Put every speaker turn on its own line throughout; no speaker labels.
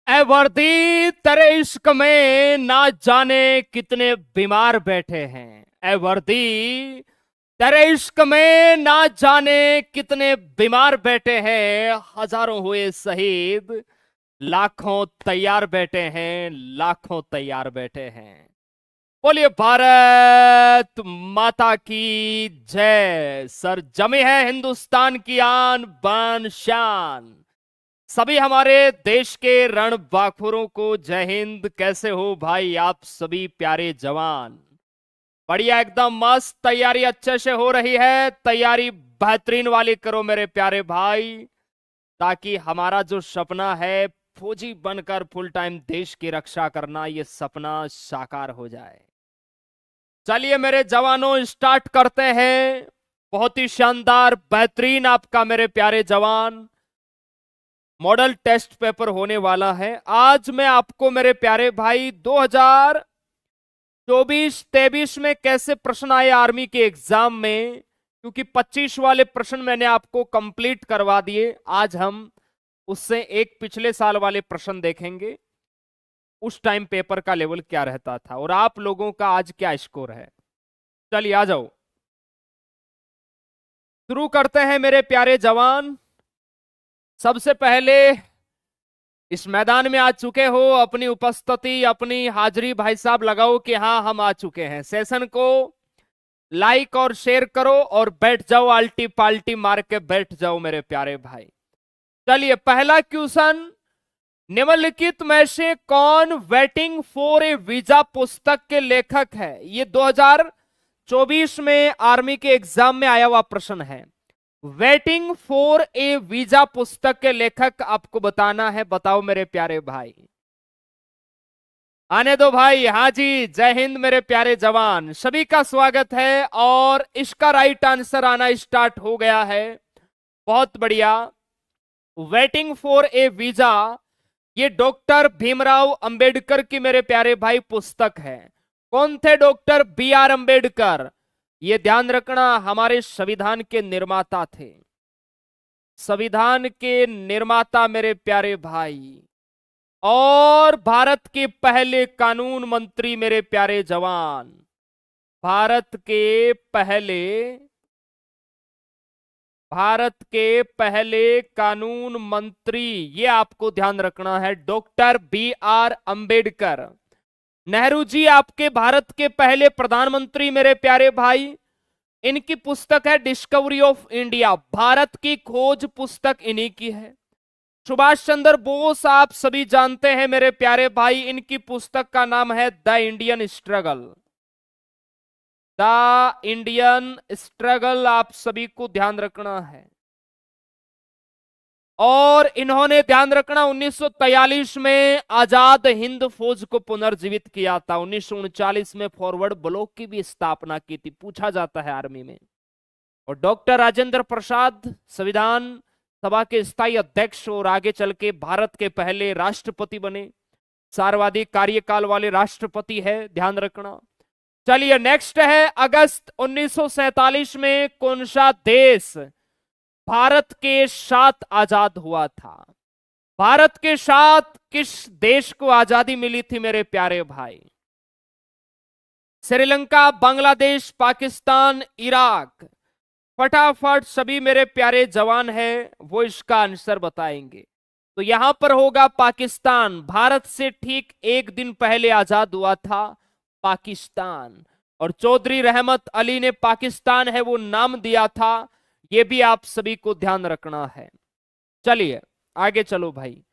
ऐ वर्दी तेरे इश्क में ना जाने कितने बीमार बैठे हैं। ऐ वर्दी तेरे इश्क में ना जाने कितने बीमार बैठे हैं। हजारों हुए शहीद, लाखों तैयार बैठे हैं, लाखों तैयार बैठे हैं। बोलिए भारत माता की जय। सर जमी है हिंदुस्तान की आन बान शान। सभी हमारे देश के रणबांकुरों को जय हिंद। कैसे हो भाई आप सभी प्यारे जवान? बढ़िया, एकदम मस्त। तैयारी अच्छे से हो रही है? तैयारी बेहतरीन वाली करो मेरे प्यारे भाई, ताकि हमारा जो सपना है फौजी बनकर फुल टाइम देश की रक्षा करना, ये सपना साकार हो जाए। चलिए मेरे जवानों, स्टार्ट करते हैं। बहुत ही शानदार बेहतरीन आपका मेरे प्यारे जवान मॉडल टेस्ट पेपर होने वाला है। आज मैं आपको मेरे प्यारे भाई 2024-23 में कैसे प्रश्न आए आर्मी के एग्जाम में, क्योंकि 25 वाले प्रश्न मैंने आपको कंप्लीट करवा दिए। आज हम उससे एक पिछले साल वाले प्रश्न देखेंगे, उस टाइम पेपर का लेवल क्या रहता था और आप लोगों का आज क्या स्कोर है। चलिए आ जाओ, शुरू करते हैं मेरे प्यारे जवान। सबसे पहले इस मैदान में आ चुके हो, अपनी उपस्थिति अपनी हाजिरी भाई साहब लगाओ कि हाँ हम आ चुके हैं। सेशन को लाइक और शेयर करो और बैठ जाओ, आल्टी पाल्टी मार के बैठ जाओ मेरे प्यारे भाई। चलिए पहला क्वेश्चन, निम्नलिखित में से कौन वेटिंग फॉर ए वीजा पुस्तक के लेखक है? ये 2024 में आर्मी के एग्जाम में आया हुआ प्रश्न है। वेटिंग फॉर ए वीजा पुस्तक के लेखक आपको बताना है। बताओ मेरे प्यारे भाई, आने दो भाई। हाँ जी, जय हिंद मेरे प्यारे जवान, सभी का स्वागत है। और इसका राइट आंसर आना स्टार्ट हो गया है। बहुत बढ़िया। वेटिंग फॉर ए वीजा ये डॉक्टर भीमराव अंबेडकर की मेरे प्यारे भाई पुस्तक है। कौन थे? Doctor B R Ambedkar. ये ध्यान रखना, हमारे संविधान के निर्माता थे। संविधान के निर्माता मेरे प्यारे भाई, और भारत के पहले कानून मंत्री मेरे प्यारे जवान। भारत के पहले कानून मंत्री, ये आपको ध्यान रखना है, doctor B R Ambedkar. Nehru ji आपके भारत के पहले प्रधानमंत्री मेरे प्यारे भाई। इनकी पुस्तक है डिस्कवरी ऑफ इंडिया, भारत की खोज पुस्तक इन्हीं की है। सुभाष चंद्र बोस आप सभी जानते हैं मेरे प्यारे भाई, इनकी पुस्तक का नाम है the Indian struggle. The Indian struggle आप सभी को ध्यान रखना है। और इन्होंने ध्यान रखना 1943 में आजाद हिंद फौज को पुनर्जीवित किया था। 1939 में फॉरवर्ड ब्लॉक की भी स्थापना की थी, पूछा जाता है आर्मी में। और डॉक्टर राजेंद्र प्रसाद संविधान सभा के स्थायी अध्यक्ष और आगे चल के भारत के पहले राष्ट्रपति बने। सर्वाधिक कार्यकाल वाले राष्ट्रपति है, ध्यान रखना। चलिए नेक्स्ट है, अगस्त 1947 में कौन सा देश भारत के साथ आजाद हुआ था? भारत के साथ किस देश को आजादी मिली थी मेरे प्यारे भाई? श्रीलंका, बांग्लादेश, पाकिस्तान, इराक? फटाफट सभी मेरे प्यारे जवान हैं वो इसका आंसर बताएंगे। तो यहां पर होगा पाकिस्तान। भारत से ठीक एक दिन पहले आजाद हुआ था पाकिस्तान, और चौधरी रहमत अली ने पाकिस्तान है वो नाम दिया था। ये भी आप सभी को ध्यान रखना है। चलिए आगे चलो भाई।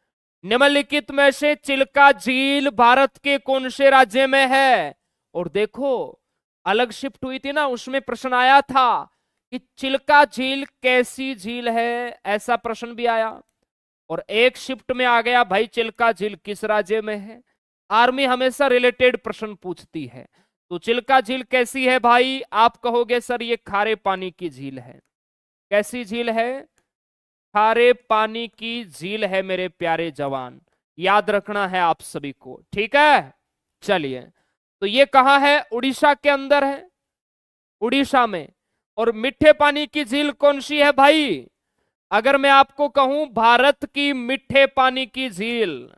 निम्नलिखित में से चिल्का झील भारत के कौन से राज्य में है? और देखो अलग शिफ्ट हुई थी ना, उसमें प्रश्न आया था कि चिल्का झील कैसी झील है, ऐसा प्रश्न भी आया। और एक शिफ्ट में आ गया भाई, चिल्का झील किस राज्य में है। आर्मी हमेशा रिलेटेड प्रश्न पूछती है। तो चिल्का झील कैसी है भाई? आप कहोगे सर ये खारे पानी की झील है। कैसी झील है? खारे पानी की झील है मेरे प्यारे जवान, याद रखना है आप सभी को, ठीक है। चलिए, तो ये कहां है? उड़ीसा के अंदर है, उड़ीसा में। और मीठे पानी की झील कौन सी है भाई? अगर मैं आपको कहूं भारत की मीठे पानी की झील,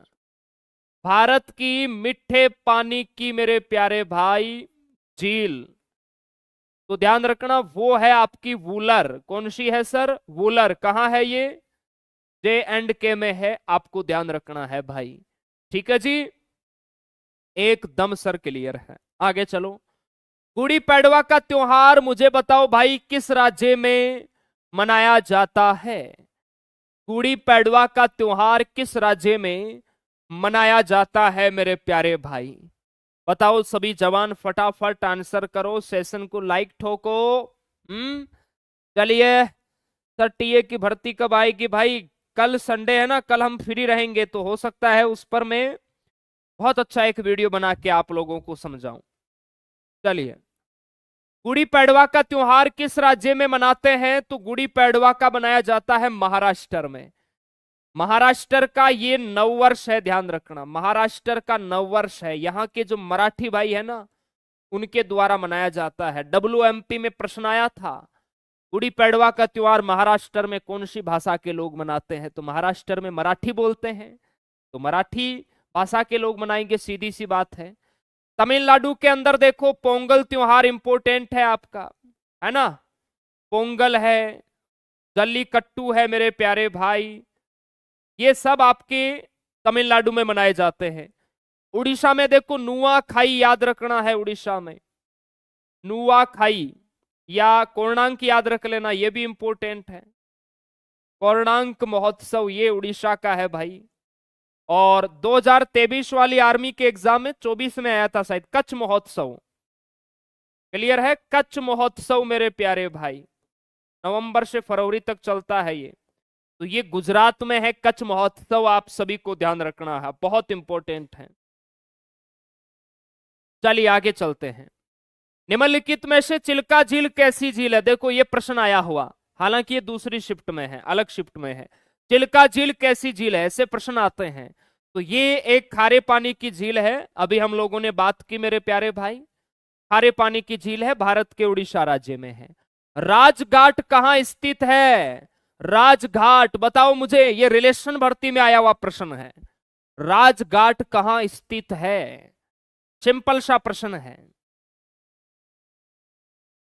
भारत की मीठे पानी की मेरे प्यारे भाई झील, तो ध्यान रखना वो है आपकी वूलर। कौन सी है सर? वूलर। कहां है ये? J&K में है, आपको ध्यान रखना है भाई। ठीक है जी, एकदम सर क्लियर है। आगे चलो। गुड़ी पड़वा का त्योहार मुझे बताओ भाई किस राज्य में मनाया जाता है? गुड़ी पड़वा का त्योहार किस राज्य में मनाया जाता है मेरे प्यारे भाई? बताओ सभी जवान, फटाफट आंसर करो, सेशन को लाइक ठोको। चलिए, सर टीए की भर्ती कब आएगी भाई? कल संडे है ना, कल हम फ्री रहेंगे, तो हो सकता है उस पर मैं बहुत अच्छा एक वीडियो बना के आप लोगों को समझाऊं। चलिए, गुड़ी पड़वा का त्योहार किस राज्य में मनाते हैं? तो गुड़ी पड़वा का मनाया जाता है महाराष्ट्र में। महाराष्ट्र का ये नववर्ष है, ध्यान रखना, महाराष्ट्र का नववर्ष है। यहाँ के जो मराठी भाई है ना, उनके द्वारा मनाया जाता है। WMP में प्रश्न आया था, गुड़ी पड़वा का त्योहार महाराष्ट्र में कौन सी भाषा के लोग मनाते हैं? तो महाराष्ट्र में मराठी बोलते हैं, तो मराठी भाषा के लोग मनाएंगे, सीधी सी बात है। तमिलनाडु के अंदर देखो, पोंगल त्योहार इंपोर्टेंट है आपका, है ना? पोंगल है, जल्लीकट्टू है मेरे प्यारे भाई, ये सब आपके तमिलनाडु में मनाए जाते हैं। उड़ीसा में देखो, नुआ खाई याद रखना है, उड़ीसा में नुआ खाई, या कोणार्क याद रख लेना, ये भी इंपोर्टेंट है। कोणार्क महोत्सव ये उड़ीसा का है भाई। और 2023 वाली आर्मी के एग्जाम में 24 में आया था शायद, कच्छ महोत्सव। क्लियर है? कच्छ महोत्सव मेरे प्यारे भाई, नवंबर से फरवरी तक चलता है ये, तो ये गुजरात में है कच्छ महोत्सव, आप सभी को ध्यान रखना है, बहुत इंपॉर्टेंट है। चलिए आगे चलते हैं। निम्नलिखित में से चिल्का झील कैसी झील है? देखो ये प्रश्न आया हुआ, हालांकि ये दूसरी शिफ्ट में है, अलग शिफ्ट में है। चिल्का झील कैसी झील है, ऐसे प्रश्न आते हैं। तो ये एक खारे पानी की झील है, अभी हम लोगों ने बात की मेरे प्यारे भाई, खारे पानी की झील है, भारत के उड़ीसा राज्य में है। राजघाट कहां स्थित है? राजघाट बताओ मुझे, ये रिलेशन भर्ती में आया हुआ प्रश्न है। राजघाट कहां स्थित है? सिंपल सा प्रश्न है।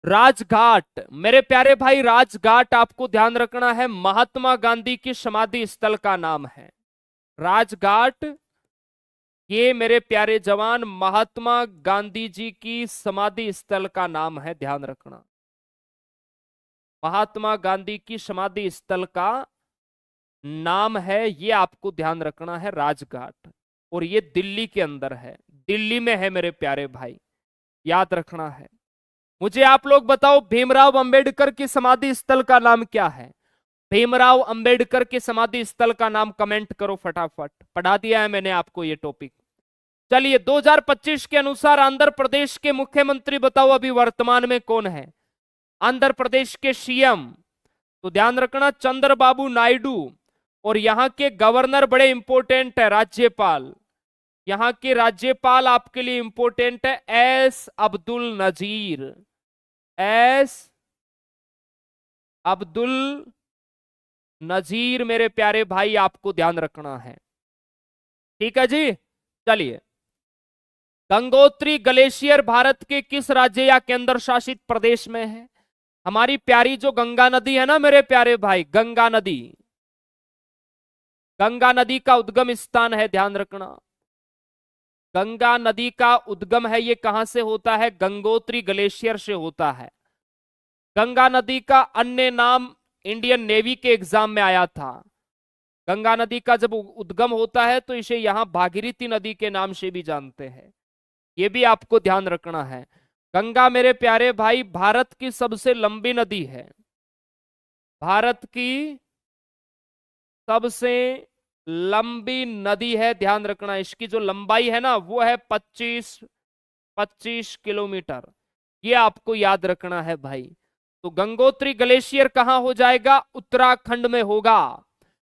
राजघाट मेरे प्यारे भाई, राजघाट आपको ध्यान रखना है, महात्मा गांधी की समाधि स्थल का नाम है। राजघाट ये मेरे प्यारे जवान महात्मा गांधी जी की समाधि स्थल का नाम है, ध्यान रखना। महात्मा गांधी की समाधि स्थल का नाम है, ये आपको ध्यान रखना है, राजघाट। और ये दिल्ली के अंदर है, दिल्ली में है मेरे प्यारे भाई, याद रखना है। मुझे आप लोग बताओ, भीमराव अंबेडकर की समाधि स्थल का नाम क्या है? भीमराव अंबेडकर की समाधि स्थल का नाम कमेंट करो फटाफट, पढ़ा दिया है मैंने आपको ये टॉपिक। चलिए, 2025 के अनुसार आंध्र प्रदेश के मुख्यमंत्री बताओ अभी वर्तमान में कौन है? आंध्र प्रदेश के सीएम, तो ध्यान रखना चंद्रबाबू नायडू। और यहां के गवर्नर बड़े इंपॉर्टेंट है, राज्यपाल, यहां के राज्यपाल आपके लिए इंपॉर्टेंट है, एस अब्दुल नजीर। एस अब्दुल नजीर मेरे प्यारे भाई, आपको ध्यान रखना है। ठीक है जी। चलिए, गंगोत्री ग्लेशियर भारत के किस राज्य या केंद्र शासित प्रदेश में है? हमारी प्यारी जो गंगा नदी है ना मेरे प्यारे भाई, गंगा नदी, गंगा नदी का उद्गम स्थान है, ध्यान रखना। गंगा नदी का उद्गम है, ये कहां से होता है? गंगोत्री ग्लेशियर से होता है। गंगा नदी का अन्य नाम इंडियन नेवी के एग्जाम में आया था। गंगा नदी का जब उद्गम होता है तो इसे यहां भागीरथी नदी के नाम से भी जानते हैं, ये भी आपको ध्यान रखना है। गंगा मेरे प्यारे भाई भारत की सबसे लंबी नदी है, भारत की सबसे लंबी नदी है, ध्यान रखना। इसकी जो लंबाई है ना वो है 25 किलोमीटर, ये आपको याद रखना है भाई। तो गंगोत्री ग्लेशियर कहां हो जाएगा? उत्तराखंड में होगा।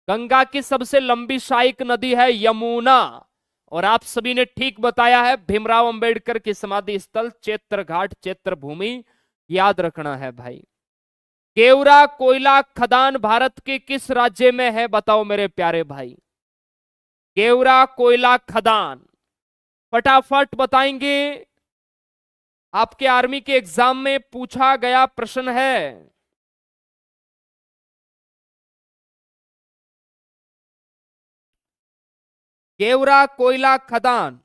गंगा की सबसे लंबी सहायक नदी है यमुना। और आप सभी ने ठीक बताया है, भीमराव अंबेडकर की समाधि स्थल चैत्र घाट, चैत्र भूमि, याद रखना है भाई। केवरा कोयला खदान भारत के किस राज्य में है? बताओ मेरे प्यारे भाई। गेवरा कोयला खदान, फटाफट बताएंगे। आपके आर्मी के एग्जाम में पूछा गया प्रश्न है। गेवरा कोयला खदान,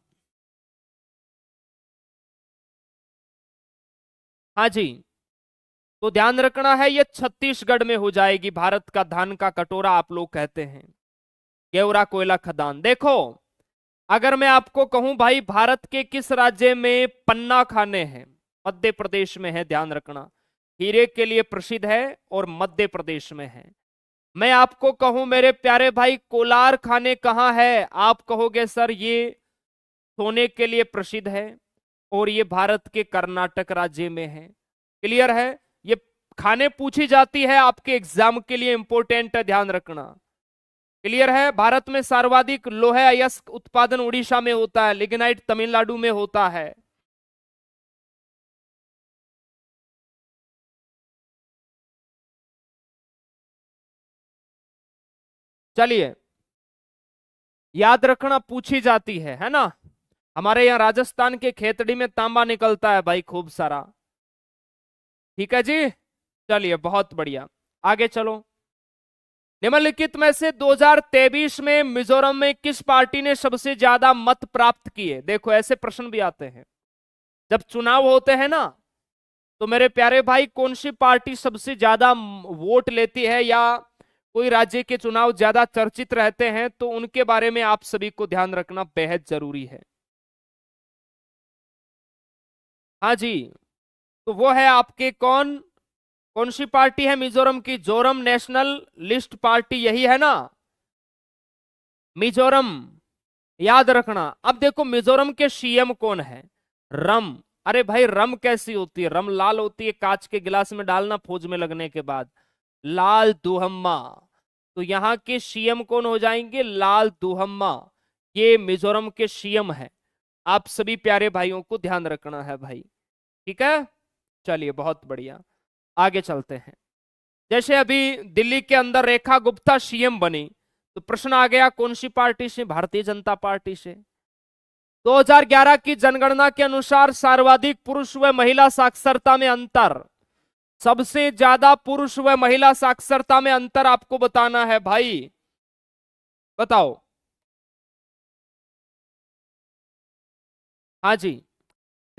हाँ जी। तो ध्यान रखना है, ये छत्तीसगढ़ में हो जाएगी। भारत का धान का कटोरा आप लोग कहते हैं गेवरा कोयला खदान। देखो, अगर मैं आपको कहूं भाई भारत के किस राज्य में पन्ना खाने हैं, मध्य प्रदेश में है। ध्यान रखना, हीरे के लिए प्रसिद्ध है और मध्य प्रदेश में है। मैं आपको कहूं मेरे प्यारे भाई कोलार खाने कहां है, आप कहोगे सर ये सोने के लिए प्रसिद्ध है और ये भारत के कर्नाटक राज्य में है। क्लियर है? ये खाने पूछी जाती है आपके एग्जाम के लिए, इंपॉर्टेंट है, ध्यान रखना। क्लियर है? भारत में सर्वाधिक लोहे अयस्क उत्पादन उड़ीसा में होता है, लिग्नाइट तमिलनाडु में होता है। चलिए, याद रखना, पूछी जाती है ना। हमारे यहाँ राजस्थान के खेतड़ी में तांबा निकलता है भाई खूब सारा। ठीक है जी, चलिए बहुत बढ़िया, आगे चलो। निम्नलिखित में से 2023 में मिजोरम में किस पार्टी ने सबसे ज्यादा मत प्राप्त किए? देखो, ऐसे प्रश्न भी आते हैं जब चुनाव होते हैं ना, तो मेरे प्यारे भाई कौन सी पार्टी सबसे ज्यादा वोट लेती है या कोई राज्य के चुनाव ज्यादा चर्चित रहते हैं, तो उनके बारे में आप सभी को ध्यान रखना बेहद जरूरी है। हाँ जी, तो वो है आपके कौन सी पार्टी है मिजोरम की? जोरम नेशनल लिस्ट पार्टी, यही है ना मिजोरम, याद रखना। अब देखो, मिजोरम के सीएम कौन है? रम। अरे भाई, रम कैसी होती है? रम लाल होती है, कांच के गिलास में डालना फौज में लगने के बाद, लाल दुहम्मा। तो यहां के सीएम कौन हो जाएंगे? लाल दुहम्मा। ये मिजोरम के सीएम है। आप सभी प्यारे भाइयों को ध्यान रखना है भाई। ठीक है, चलिए बहुत बढ़िया, आगे चलते हैं। जैसे अभी दिल्ली के अंदर रेखा गुप्ता सीएम बनी, तो प्रश्न आ गया कौन सी पार्टी से? भारतीय जनता पार्टी से। 2011 की जनगणना के अनुसार सर्वाधिक पुरुष व महिला साक्षरता में अंतर, सबसे ज्यादा पुरुष व महिला साक्षरता में अंतर आपको बताना है भाई, बताओ। हाँ जी,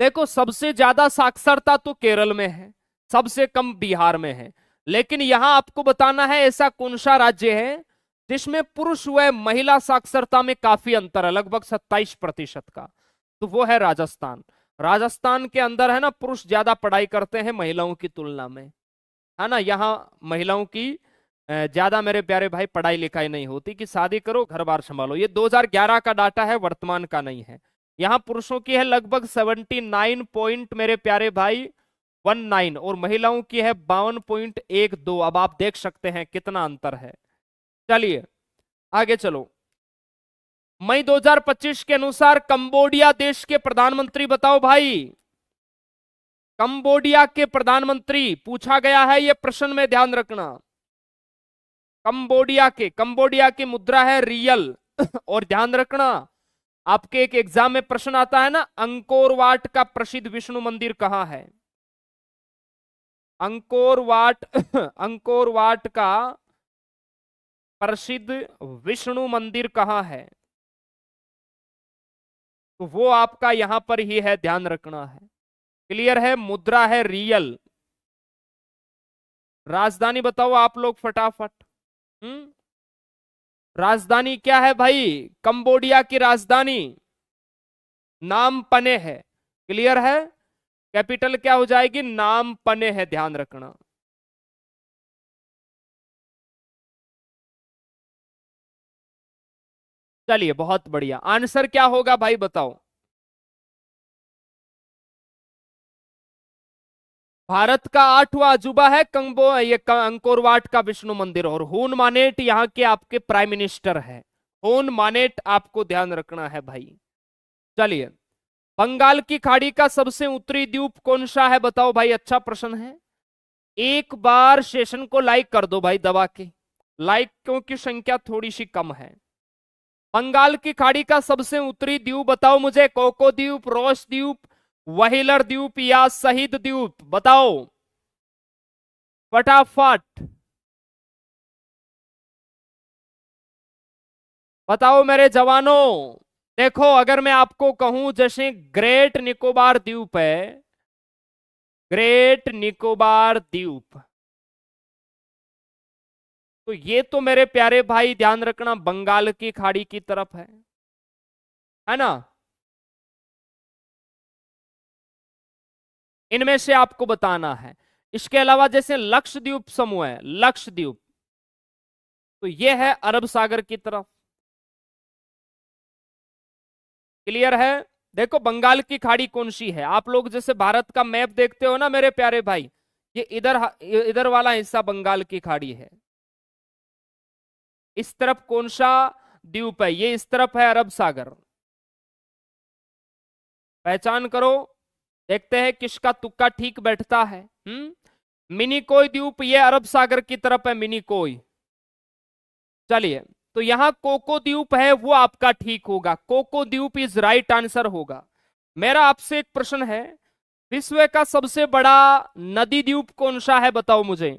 देखो, सबसे ज्यादा साक्षरता तो केरल में है, सबसे कम बिहार में है, लेकिन यहां आपको बताना है ऐसा कौन सा राज्य है जिसमें पुरुष व महिला साक्षरता में काफी अंतर है, लगभग 27% का। तो वो है राजस्थान। राजस्थान के अंदर है ना, पुरुष ज्यादा पढ़ाई करते हैं महिलाओं की तुलना में, है ना। यहाँ महिलाओं की ज्यादा मेरे प्यारे भाई पढ़ाई लिखाई नहीं होती, कि शादी करो घर बार संभालो। ये 2011 का डाटा है, वर्तमान का नहीं है। यहाँ पुरुषों की है लगभग 79 पॉइंट मेरे प्यारे भाई 19, और महिलाओं की है 52.12। अब आप देख सकते हैं कितना अंतर है। चलिए आगे चलो। मई 2025 के अनुसार कंबोडिया देश के प्रधानमंत्री बताओ भाई। कंबोडिया के प्रधानमंत्री पूछा गया है, यह प्रश्न में ध्यान रखना। कंबोडिया की मुद्रा है रियल। और ध्यान रखना, आपके एक एग्जाम में प्रश्न आता है ना, अंकोर वाट का प्रसिद्ध विष्णु मंदिर कहां है? अंकोर वाट का प्रसिद्ध विष्णु मंदिर कहां है? तो वो आपका यहां पर ही है, ध्यान रखना है। क्लियर है? मुद्रा है रियल। राजधानी बताओ आप लोग फटाफट। राजधानी क्या है भाई? कंबोडिया की राजधानी नाम पने है। क्लियर है? कैपिटल क्या हो जाएगी? नाम पने है, ध्यान रखना। चलिए बहुत बढ़िया, आंसर क्या होगा भाई बताओ। भारत का 8वां अजूबा है अंकोर वाट का विष्णु मंदिर, और हून मानेट यहाँ के आपके प्राइम मिनिस्टर है। हून मानेट आपको ध्यान रखना है भाई। चलिए, बंगाल की खाड़ी का सबसे उत्तरी द्वीप कौन सा है बताओ भाई? अच्छा प्रश्न है। एक बार सेशन को लाइक कर दो भाई दबा के, लाइकों की संख्या थोड़ी सी कम है। बंगाल की खाड़ी का सबसे उत्तरी द्वीप बताओ मुझे। कोको द्वीप, रोस द्वीप, व्हीलर द्वीप या शहीद द्वीप, बताओ फटाफट बताओ मेरे जवानों। देखो अगर मैं आपको कहूं जैसे ग्रेट निकोबार द्वीप है, ग्रेट निकोबार द्वीप, तो ये तो मेरे प्यारे भाई ध्यान रखना बंगाल की खाड़ी की तरफ है ना। इनमें से आपको बताना है। इसके अलावा जैसे लक्षद्वीप समूह है, लक्षद्वीप, तो ये है अरब सागर की तरफ। क्लियर है। देखो बंगाल की खाड़ी कौन सी है, आप लोग जैसे भारत का मैप देखते हो ना मेरे प्यारे भाई, ये इधर इधर वाला हिस्सा बंगाल की खाड़ी है। इस तरफ कौन सा द्वीप है, ये इस तरफ है अरब सागर। पहचान करो, देखते हैं किसका तुक्का ठीक बैठता है। मिनिकोय द्वीप ये अरब सागर की तरफ है, मिनिकोय। चलिए, तो यहां कोको द्वीप है वो आपका ठीक होगा, कोको द्वीप इज राइट आंसर होगा। मेरा आपसे एक प्रश्न है, विश्व का सबसे बड़ा नदी द्वीप कौन सा है बताओ मुझे।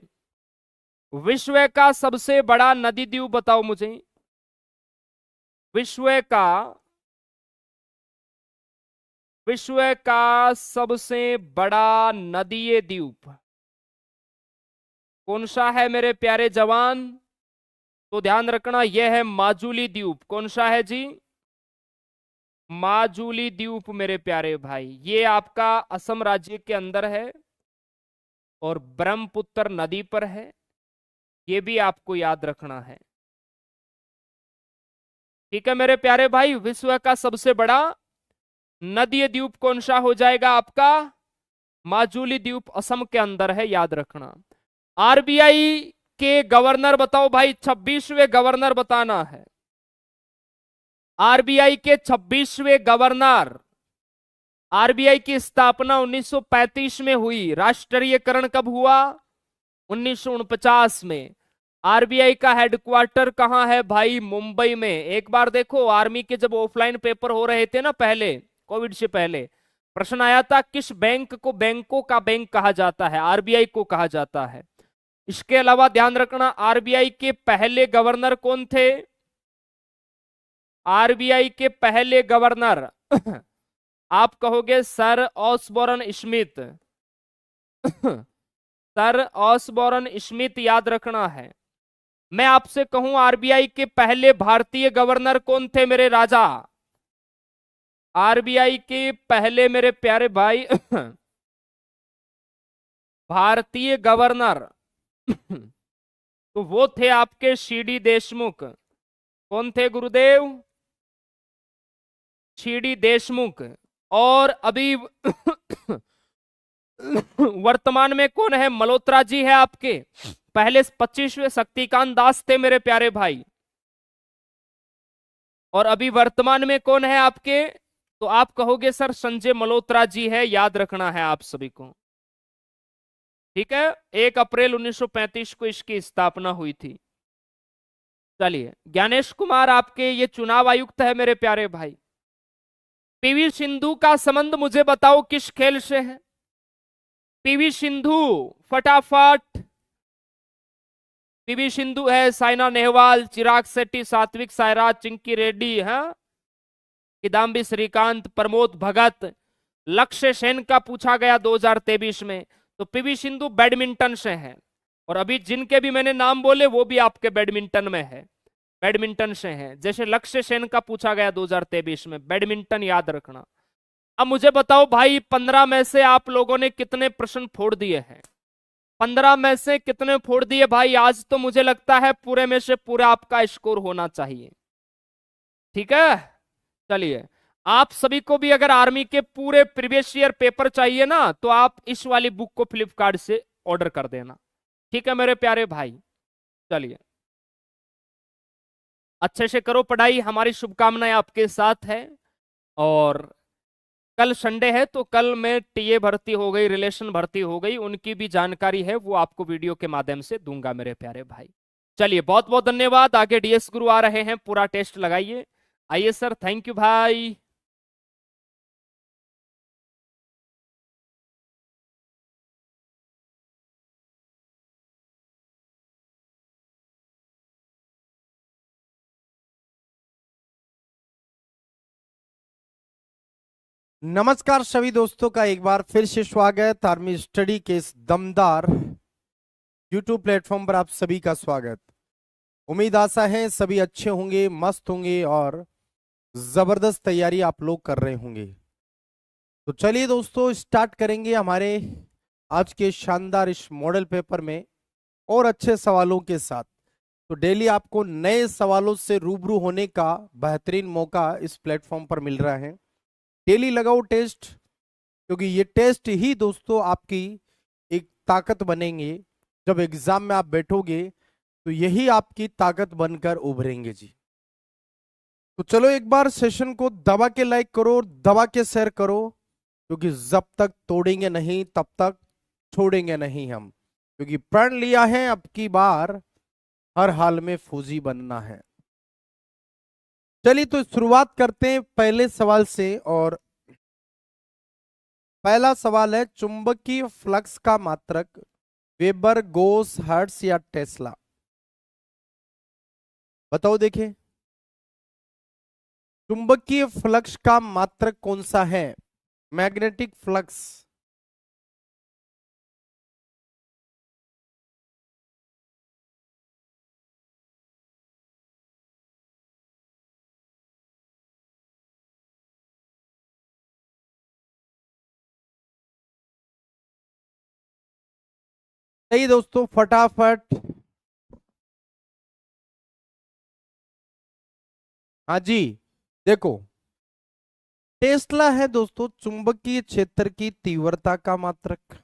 विश्व का सबसे बड़ा नदी द्वीप बताओ मुझे। विश्व का सबसे बड़ा नदीय द्वीप कौन सा है मेरे प्यारे जवान। तो ध्यान रखना यह है माजुली द्वीप। कौन सा है जी, माजुली द्वीप मेरे प्यारे भाई। ये आपका असम राज्य के अंदर है और ब्रह्मपुत्र नदी पर है, ये भी आपको याद रखना है। ठीक है मेरे प्यारे भाई, विश्व का सबसे बड़ा नदीय द्वीप कौन सा हो जाएगा आपका, माजुली द्वीप असम के अंदर है, याद रखना। आरबीआई के गवर्नर बताओ भाई, 26वें गवर्नर बताना है। आरबीआई के 26वें गवर्नर। आरबीआई की स्थापना 1935 में हुई, राष्ट्रीयकरण कब हुआ, 1949 में। आरबीआई का हेडक्वार्टर कहां है भाई, मुंबई में। एक बार देखो आर्मी के जब ऑफलाइन पेपर हो रहे थे ना पहले, कोविड से पहले, प्रश्न आया था किस बैंक को बैंकों का बैंक कहा जाता है, आरबीआई को कहा जाता है। इसके अलावा ध्यान रखना आरबीआई के पहले गवर्नर कौन थे, आरबीआई के पहले गवर्नर आप कहोगे sir Osborne Smith sir Osborne Smith याद रखना है। मैं आपसे कहूं आरबीआई के पहले भारतीय गवर्नर कौन थे मेरे राजा, आरबीआई के पहले मेरे प्यारे भाई भारतीय गवर्नर तो वो थे आपके सीडी देशमुख। कौन थे गुरुदेव, सीडी देशमुख। और अभी वर्तमान में कौन है, मल्होत्रा जी है आपके। पहले 25वें शक्तिकांत दास थे मेरे प्यारे भाई। और अभी वर्तमान में कौन है आपके, तो आप कहोगे सर संजय मल्होत्रा जी है, याद रखना है आप सभी को। ठीक है, 1 अप्रैल 1935 को इसकी स्थापना हुई थी। चलिए, ज्ञानेश कुमार आपके ये चुनाव आयुक्त है मेरे प्यारे भाई। पीवी सिंधु का संबंध मुझे बताओ किस खेल से है, पीवी सिंधु फटाफट। पीवी सिंधु है साइना नेहवाल, चिराग शेट्टी, सात्विक साईराज, चिंकी रेड्डी, हाँ, किदाम्बी श्रीकांत, प्रमोद भगत, लक्ष्य सेन का पूछा गया 2023 में। तो पीवी सिंधु बैडमिंटन से है, और अभी जिनके भी मैंने नाम बोले वो भी आपके बैडमिंटन में है, बैडमिंटन से है। जैसे लक्ष्य सेन का पूछा गया 2023 में, बैडमिंटन याद रखना। अब मुझे बताओ भाई 15 में से आप लोगों ने कितने प्रश्न फोड़ दिए हैं, 15 में से कितने फोड़ दिए भाई। आज तो मुझे लगता है पूरे में से पूरा आपका स्कोर होना चाहिए। ठीक है, चलिए, आप सभी को भी अगर आर्मी के पूरे प्रीवियस ईयर पेपर चाहिए ना, तो आप इस वाली बुक को फ्लिपकार्ट से ऑर्डर कर देना। ठीक है मेरे प्यारे भाई, चलिए अच्छे से करो पढ़ाई, हमारी शुभकामनाएं आपके साथ है। और कल संडे है, तो कल में टीए भर्ती हो गई, रिलेशन भर्ती हो गई, उनकी भी जानकारी है वो आपको वीडियो के माध्यम से दूंगा मेरे प्यारे भाई। चलिए बहुत बहुत धन्यवाद। आगे डीएस गुरु आ रहे हैं, पूरा टेस्ट लगाइए। आइए सर, थैंक यू भाई।
नमस्कार सभी दोस्तों का एक बार फिर से स्वागत आर्मी स्टडी के इस दमदार यूट्यूब प्लेटफॉर्म पर आप सभी का स्वागत। उम्मीद आशा है सभी अच्छे होंगे, मस्त होंगे और जबरदस्त तैयारी आप लोग कर रहे होंगे। तो चलिए दोस्तों स्टार्ट करेंगे हमारे आज के शानदार इस मॉडल पेपर में और अच्छे सवालों के साथ। तो डेली आपको नए सवालों से रूबरू होने का बेहतरीन मौका इस प्लेटफॉर्म पर मिल रहा है। डेली लगाओ टेस्ट, क्योंकि ये टेस्ट ही दोस्तों आपकी एक ताकत बनेंगे। जब एग्जाम में आप बैठोगे तो यही आपकी ताकत बनकर उभरेंगे जी। तो चलो एक बार सेशन को दबा के लाइक करो और दबा के शेयर करो, क्योंकि जब तक तोड़ेंगे नहीं तब तक छोड़ेंगे नहीं हम, क्योंकि प्रण लिया है अब की बार हर हाल में फौजी बनना है। चलिए तो शुरुआत करते हैं पहले सवाल से। और पहला सवाल है, चुंबकीय फ्लक्स का मात्रक वेबर, गोस, हर्ट्ज या टेस्ला? बताओ देखें, चुंबकीय फ्लक्स का मात्रक कौन सा है? Magnetic flux. सही दोस्तों, फटाफट। हाँ जी, देखो, टेस्ला है दोस्तों चुंबकीय क्षेत्र की तीव्रता का मात्रक।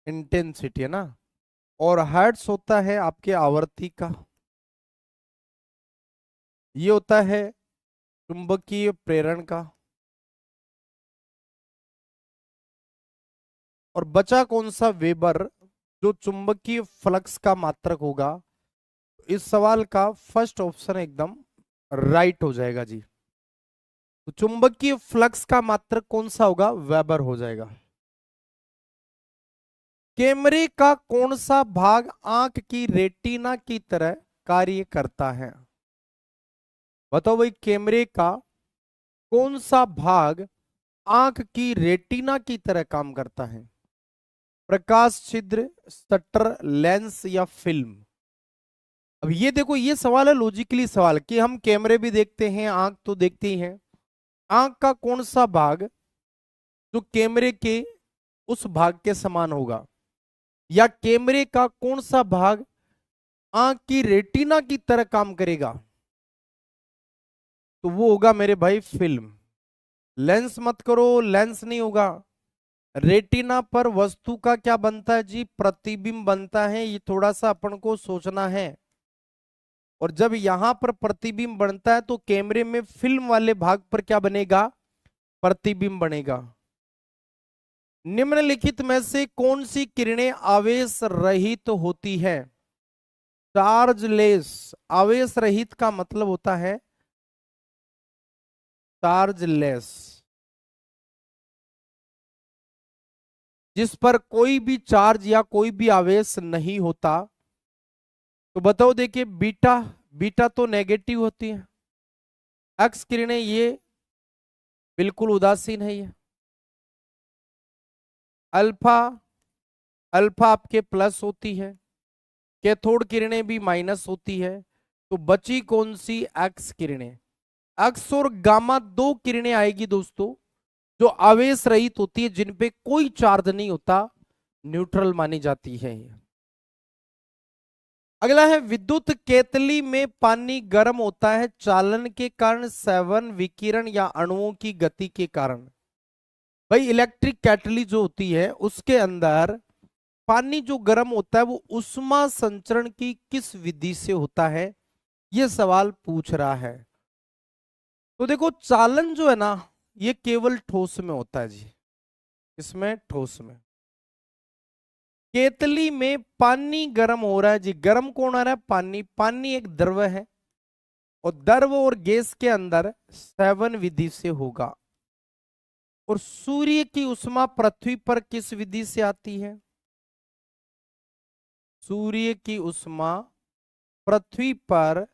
इंटेंसिटी है ना। और हर्ट्ज होता है आपके आवर्ती का। ये होता है चुंबकीय प्रेरण का। और बचा कौन सा? वेबर, जो चुंबकीय फ्लक्स का मात्रक होगा। इस सवाल का फर्स्ट ऑप्शन एकदम राइट हो जाएगा जी। तो चुंबकीय फ्लक्स का मात्रक कौन सा होगा? वेबर हो जाएगा। कैमरे का कौन सा भाग आंख की रेटिना की तरह कार्य करता है? बताओ भाई, कैमरे का कौन सा भाग आंख की रेटिना की तरह काम करता है? प्रकाश छिद्र, शटर, लेंस या फिल्म? अब ये देखो, ये सवाल है लॉजिकली सवाल कि हम कैमरे भी देखते हैं, आंख तो देखते ही हैं। आंख का कौन सा भाग जो कैमरे के उस भाग के समान होगा, या कैमरे का कौन सा भाग आंख की रेटिना की तरह काम करेगा? तो वो होगा मेरे भाई फिल्म। लेंस मत करो, लेंस नहीं होगा। रेटिना पर वस्तु का क्या बनता है जी? प्रतिबिंब बनता है। ये थोड़ा सा अपन को सोचना है। और जब यहां पर प्रतिबिंब बनता है तो कैमरे में फिल्म वाले भाग पर क्या बनेगा? प्रतिबिंब बनेगा। निम्नलिखित में से कौन सी किरणें आवेश रहित होती है? चार्जलेस। आवेश रहित का मतलब होता है चार्जलेस, जिस पर कोई भी चार्ज या कोई भी आवेश नहीं होता। तो बताओ देखिए, बीटा, बीटा तो नेगेटिव होती है। एक्स किरणें ये बिल्कुल उदासीन है। ये अल्फा, अल्फा आपके प्लस होती है। कैथोड किरणें भी माइनस होती है। तो बची कौन सी? एक्स किरणें। एक्स और गामा दो किरणें आएगी दोस्तों जो आवेश रहित होती है, जिन पे कोई चार्ज नहीं होता, न्यूट्रल मानी जाती है। अगला है, विद्युत केतली में पानी गर्म होता है चालन के कारण, सेवन विकिरण या अणुओं की गति के कारण? भाई इलेक्ट्रिक केटली जो होती है उसके अंदर पानी जो गर्म होता है वो उष्मा संचरण की किस विधि से होता है? ये सवाल पूछ रहा है। तो देखो, चालन जो है ना, ये केवल ठोस में होता है जी। इसमें ठोस में। केतली में पानी गर्म हो रहा है जी। गर्म कौन आ रहा है? पानी। पानी एक द्रव है और द्रव और गैस के अंदर सेवन विधि से होगा। और सूर्य की उष्मा पृथ्वी पर किस विधि से आती है? सूर्य की उष्मा पृथ्वी पर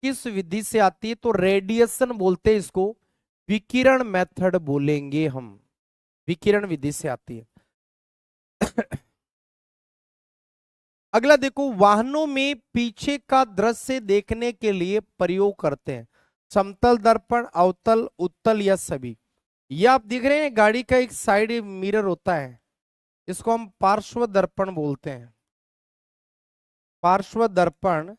किस विधि से आती है? तो रेडिएशन बोलते हैं इसको, विकिरण मेथड बोलेंगे हम, विकिरण विधि से आती है। अगला देखो, वाहनों में पीछे का दृश्य देखने के लिए प्रयोग करते हैं समतल दर्पण, अवतल, उत्तल या सभी। ये आप देख रहे हैं गाड़ी का एक साइड मिरर होता है, इसको हम पार्श्व दर्पण बोलते हैं। पार्श्व दर्पण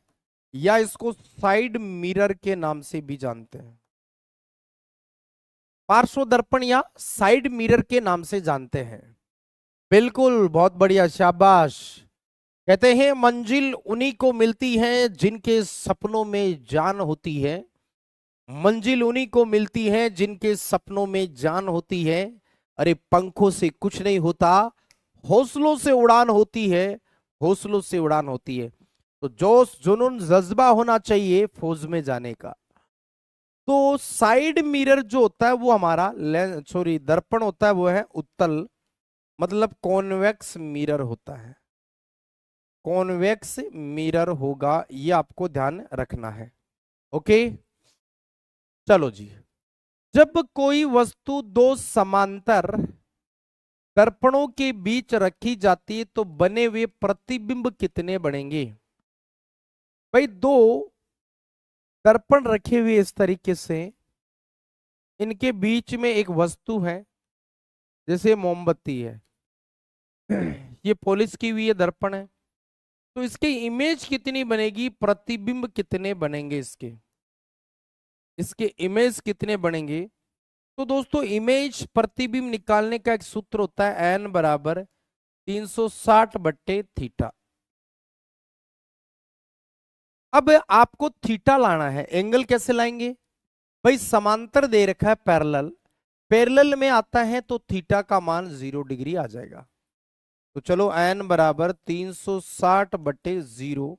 या इसको साइड मिरर के नाम से भी जानते हैं। पार्श्व दर्पण या साइड मिरर के नाम से जानते हैं। बिल्कुल, बहुत बढ़िया, शाबाश। कहते हैं मंजिल उन्हीं को मिलती है जिनके सपनों में जान होती है। मंजिल उन्हीं को मिलती है जिनके सपनों में जान होती है। अरे पंखों से कुछ नहीं होता, हौसलों से उड़ान होती है, हौसलों से उड़ान होती है। तो जोश जुनून जज्बा होना चाहिए फौज में जाने का। तो साइड मिरर जो होता है वो हमारा दर्पण होता है, वो है उत्तल, मतलब कॉन्वेक्स मिरर होता है। कॉन्वेक्स मिरर होगा, ये आपको ध्यान रखना है। ओके, चलो जी। जब कोई वस्तु दो समांतर दर्पणों के बीच रखी जाती है तो बने हुए प्रतिबिंब कितने बनेंगे? भाई, दो दर्पण रखे हुए इस तरीके से, इनके बीच में एक वस्तु है, जैसे मोमबत्ती है, ये पॉलिश की हुई है, दर्पण है। तो इसकी इमेज कितनी बनेगी, प्रतिबिंब कितने बनेंगे इसके, इसके इमेज कितने बनेंगे? तो दोस्तों, इमेज प्रतिबिंब निकालने का एक सूत्र होता है, n बराबर 360/थीटा। अब आपको थीटा लाना है, एंगल कैसे लाएंगे भाई? समांतर दे रखा है पैरेलल, पैरेलल में आता है तो थीटा का मान 0 डिग्री आ जाएगा। तो चलो n बराबर 360/0,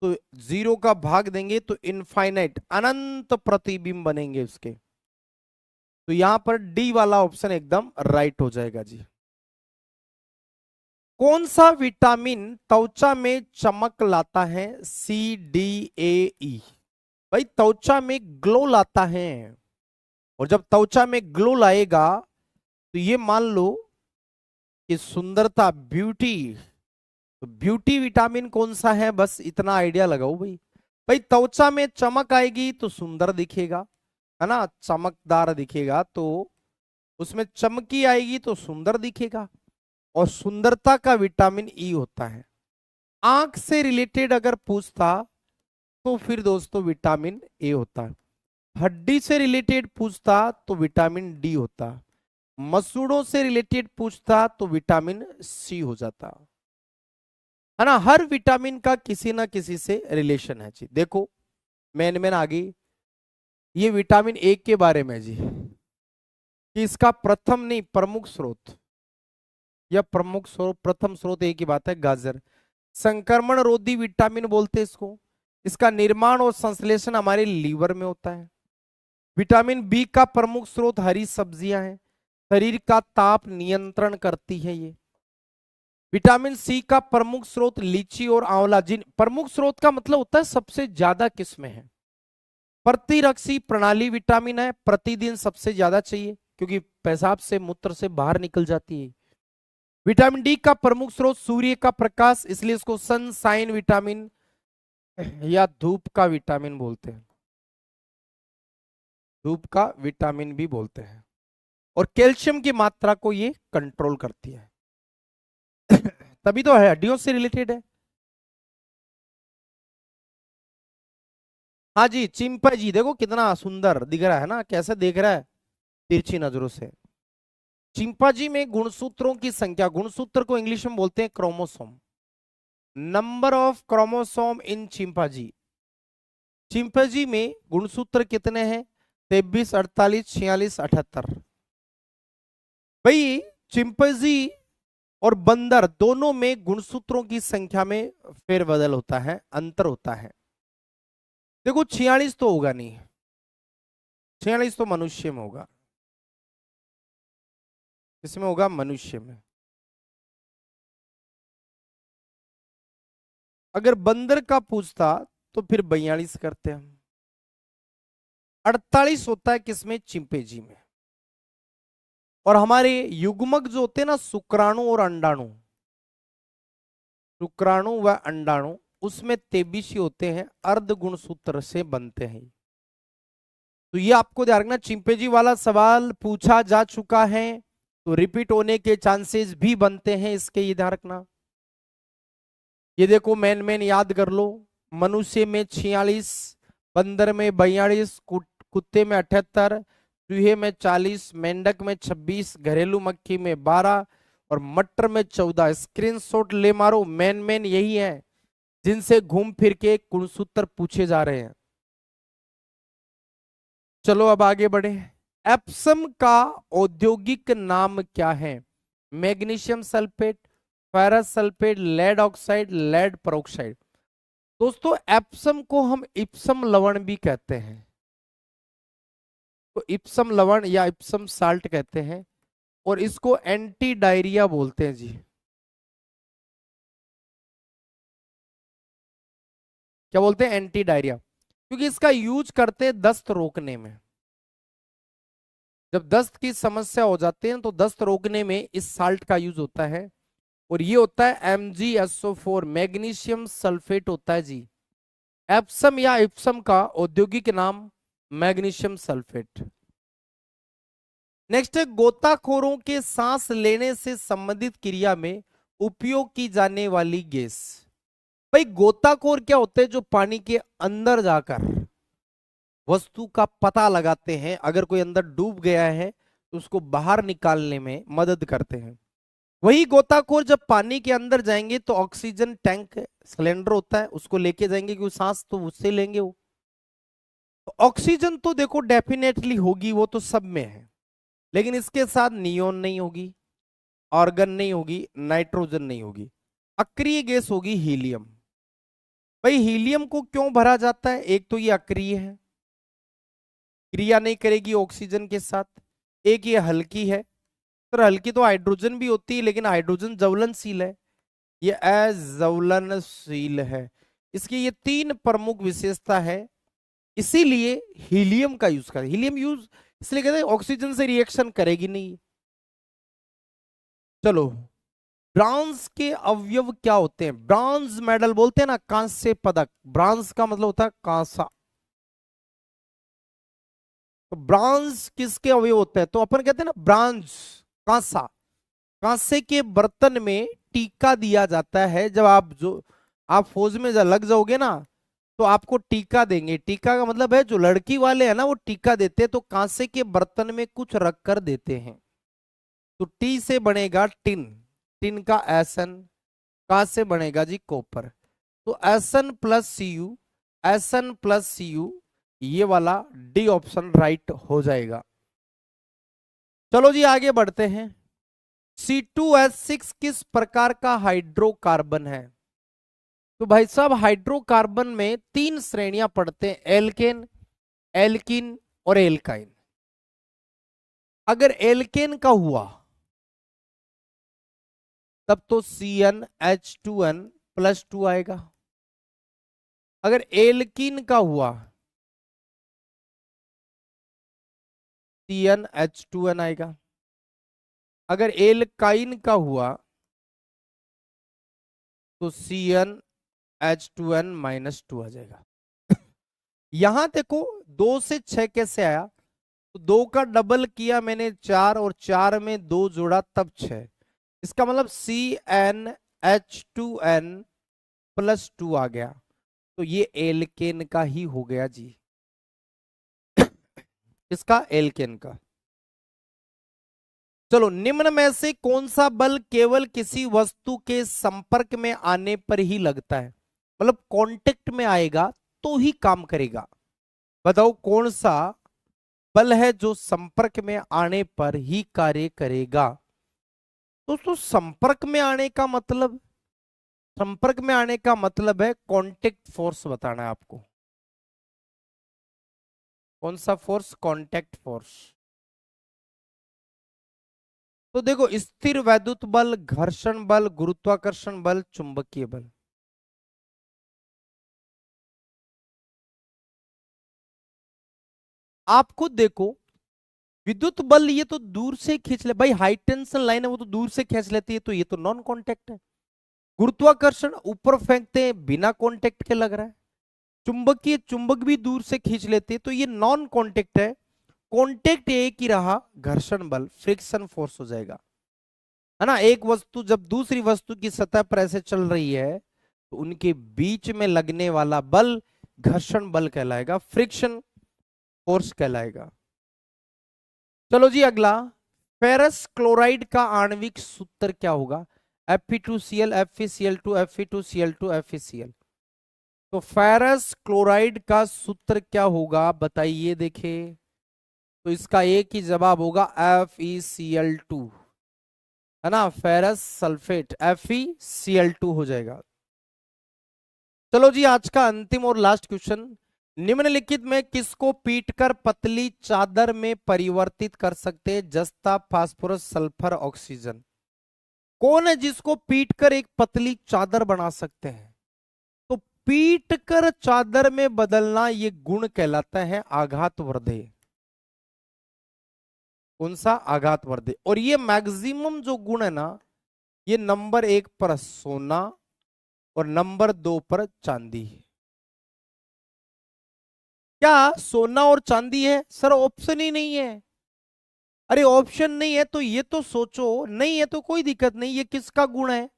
तो 0 का भाग देंगे तो इनफाइनाइट, अनंत प्रतिबिंब बनेंगे उसके। तो यहां पर डी वाला ऑप्शन एकदम राइट हो जाएगा जी। कौन सा विटामिन त्वचा में चमक लाता है? CDAE। भाई, त्वचा में ग्लो लाता है, और जब त्वचा में ग्लो लाएगा तो ये मान लो कि सुंदरता, ब्यूटी, तो ब्यूटी विटामिन कौन सा है, बस इतना आइडिया लगाओ भाई। भाई, त्वचा में चमक आएगी तो सुंदर दिखेगा, है ना, चमकदार दिखेगा, तो उसमें चमकी आएगी तो सुंदर दिखेगा, और सुंदरता का विटामिन ई होता है। आंख से रिलेटेड अगर पूछता तो फिर दोस्तों विटामिन ए होता है। हड्डी से रिलेटेड पूछता तो विटामिन डी होता। मसूड़ों से रिलेटेड पूछता तो विटामिन सी हो जाता, है ना। हर विटामिन का किसी ना किसी से रिलेशन है जी। देखो मैन आ गई, ये विटामिन ए के बारे में जी, कि इसका प्रथम नहीं प्रमुख स्रोत, या प्रमुख स्रोत, प्रथम स्रोत एक ही बात है, गाजर। संक्रमण रोधी विटामिन बोलते हैं इसको। इसका निर्माण और संश्लेषण हमारे लीवर में होता है। विटामिन बी का प्रमुख स्रोत हरी सब्जियां हैं, शरीर का ताप नियंत्रण करती है ये। विटामिन सी का प्रमुख स्रोत लीची और आंवला। जिन प्रमुख स्रोत का मतलब होता है सबसे ज्यादा किसमें है। प्रतिरक्षी प्रणाली विटामिन है, प्रतिदिन सबसे ज्यादा चाहिए क्योंकि पेशाब से मूत्र से बाहर निकल जाती है। विटामिन डी का प्रमुख स्रोत सूर्य का प्रकाश, इसलिए इसको सनशाइन विटामिन या धूप का विटामिन बोलते हैं, धूप का विटामिन भी बोलते हैं। और कैल्शियम की मात्रा को ये कंट्रोल करती है। तभी तो है, हड्डियों से रिलेटेड है। हाँ जी, चिंपैंजी देखो कितना सुंदर दिख रहा है ना, कैसे देख रहा है तिरछी नजरों से। चिंपैंजी में गुणसूत्रों की संख्या, गुणसूत्र को इंग्लिश में बोलते हैं chromosome. Number of chromosome in chimpanzee. Chimpanzee में गुणसूत्र कितने हैं? 23, 48, 46, 78। भाई चिंपैंजी और बंदर, दोनों में गुणसूत्रों की संख्या में फेरबदल होता है, अंतर होता है। देखो 46 तो होगा नहीं, 46 तो मनुष्य में होगा। इसमें होगा मनुष्य में। अगर बंदर का पूछता तो फिर 42 करते हम। 48 होता है किसमें? चिंपैंजी में। और हमारे युग्मक जो होते हैं ना, शुक्राणु और अंडाणु, शुक्राणु व अंडाणु, उसमें 23 होते हैं, अर्ध गुणसूत्र से बनते हैं। तो ये आपको ध्यान रखना, चिंपैंजी वाला सवाल पूछा जा चुका है तो रिपीट होने के चांसेस भी बनते हैं, इसके ये ध्यान रखना। ये देखो मेन मेन याद कर लो। मनुष्य में 46, बंदर में 42, कुत्ते में 78, चूहे में 40, मेंढक में 26, घरेलू मक्खी में 12 और मटर में 14। स्क्रीनशॉट ले मारो, मेन मेन यही है जिनसे घूम फिर के गुणसूत्र पूछे जा रहे हैं। चलो अब आगे बढ़े। एप्सम का औद्योगिक नाम क्या है? Magnesium sulphate, ferrous sulphate, lead oxide, lead peroxide. दोस्तों एप्सम को हम इप्सम लवण भी कहते हैं, तो इप्सम लवण या इप्सम साल्ट कहते हैं, और इसको एंटी डायरिया बोलते हैं जी। क्या बोलते हैं? एंटी डायरिया, क्योंकि इसका यूज करते हैं दस्त रोकने में। जब दस्त की समस्या हो जाती है तो दस्त रोकने में इस साल्ट का यूज होता है, और ये होता है MgSO4, मैग्नीशियम सल्फेट होता है जी। एप्सम या इप्सम का औद्योगिक नाम मैग्नीशियम सल्फेट। नेक्स्ट है, गोताखोरों के सांस लेने से संबंधित क्रिया में उपयोग की जाने वाली गैस। भाई गोताखोर क्या होते हैं? जो पानी के अंदर जाकर वस्तु का पता लगाते हैं, अगर कोई अंदर डूब गया है तो उसको बाहर निकालने में मदद करते हैं। वही गोताखोर जब पानी के अंदर जाएंगे तो ऑक्सीजन टैंक सिलेंडर होता है, उसको लेके जाएंगे, क्योंकि सांस तो उससे लेंगे वो। तो ऑक्सीजन तो देखो डेफिनेटली होगी, वो तो सब में है, लेकिन इसके साथ नियोन नहीं होगी, ऑर्गन नहीं होगी, नाइट्रोजन नहीं होगी, अक्रिय गैस होगी हीलियम। भाई हीलियम को क्यों भरा जाता है? एक तो ये अक्रिय है, क्रिया नहीं करेगी ऑक्सीजन के साथ, एक ये हल्की है। तो हल्की तो हाइड्रोजन भी होती है, लेकिन हाइड्रोजन ज्वलनशील है, ये अज्वलनशील है। इसकी ये 3 प्रमुख विशेषता है, इसीलिए हीलियम का यूज करते हैं। हीलियम यूज इसलिए कहते हैं ऑक्सीजन से रिएक्शन करेगी नहीं। चलो, ब्रॉन्ज के अवयव क्या होते हैं? ब्रॉन्ज मेडल बोलते हैं ना, कांस्य पदक। ब्रॉन्ज का मतलब होता है कांसा। तो ब्रॉन्ज किसके अवयव होते हैं? तो अपन कहते हैं ना ब्रॉन्ज, कांसा। कांसे के बर्तन में टीका दिया जाता है। जब आप फौज में लग जाओगे ना तो आपको टीका देंगे। टीका का मतलब है जो लड़की वाले हैं ना वो टीका देते हैं, तो कांसे के बर्तन में कुछ रख कर देते हैं। तो टी से बनेगा टिन, टिन का एसन। का से बनेगा जी कॉपर। तो एसन प्लस Cu, एसन प्लस Cu, ये वाला डी ऑप्शन राइट हो जाएगा। चलो जी आगे बढ़ते हैं। C2H6 किस प्रकार का हाइड्रोकार्बन है? तो भाई साहब हाइड्रोकार्बन में 3 श्रेणियां पढ़ते हैं, एल्केन, एल्किन और एल्काइन। अगर एल्केन का हुआ तब तो CnH2n प्लस 2 आएगा। अगर एल्किन का हुआ CnH2n आएगा। अगर एल्काइन का हुआ तो CnH2n माइनस 2 आ जाएगा। यहां देखो 2 से 6 कैसे आया? तो 2 का डबल किया मैंने 4, और 4 में 2 जोड़ा तब 6। इसका मतलब CnH2n प्लस 2 आ गया, तो ये एल्केन का ही हो गया जी। इसका एल्केन का। चलो, निम्न में से कौन सा बल केवल किसी वस्तु के संपर्क में आने पर ही लगता है? मतलब कांटेक्ट में आएगा तो ही काम करेगा। बताओ कौन सा बल है जो संपर्क में आने पर ही कार्य करेगा? दोस्तों संपर्क में आने का मतलब, संपर्क में आने का मतलब है कांटेक्ट फोर्स बताना है आपको। कौन सा फोर्स? Contact force. तो देखो, स्थिर वैद्युत बल, घर्षण बल, गुरुत्वाकर्षण बल, चुंबकीय बल। आप खुद देखो, विद्युत बल ये तो दूर से खींच ले भाई, हाई टेंशन लाइन है वो तो दूर से खींच लेती है, तो ये तो नॉन कांटेक्ट है। गुरुत्वाकर्षण ऊपर फेंकते हैं, बिना कांटेक्ट के लग रहा है। चुंबकीय, चुंबक भी दूर से खींच लेते हैं, तो ये नॉन कांटेक्ट है। कांटेक्ट एक ही रहा, घर्षण बल, फ्रिक्शन फोर्स हो जाएगा, है ना। एक वस्तु जब दूसरी वस्तु की सतह पर ऐसे चल रही है तो उनके बीच में लगने वाला बल घर्षण बल कहलाएगा, फ्रिक्शन फोर्स कहलाएगा। चलो जी अगला, फेरस क्लोराइड का आणविक सूत्र क्या होगा? Fe2Cl, FeCl2, Fe2Cl2, FeCl। तो फेरस क्लोराइड का सूत्र क्या होगा बताइए देखे। तो इसका एक ही जवाब होगा FeCl2, है ना, फेरस सल्फेट, FeCl2 हो जाएगा। चलो जी आज का अंतिम और लास्ट क्वेश्चन, निम्नलिखित में किसको पीटकर पतली चादर में परिवर्तित कर सकते हैं? जस्ता, फास्फोरस, सल्फर, ऑक्सीजन। कौन है जिसको पीटकर एक पतली चादर बना सकते हैं? तो पीटकर चादर में बदलना ये गुण कहलाता है आघातवर्धेय। कौन सा? आघातवर्धेय। और ये मैक्सिमम जो गुण है ना, ये नंबर 1 पर सोना और नंबर 2 पर चांदी है। क्या सोना और चांदी है? सर ऑप्शन ही नहीं है। अरे ऑप्शन नहीं है तो ये तो सोचो, नहीं है तो कोई दिक्कत नहीं, ये किसका गुण है?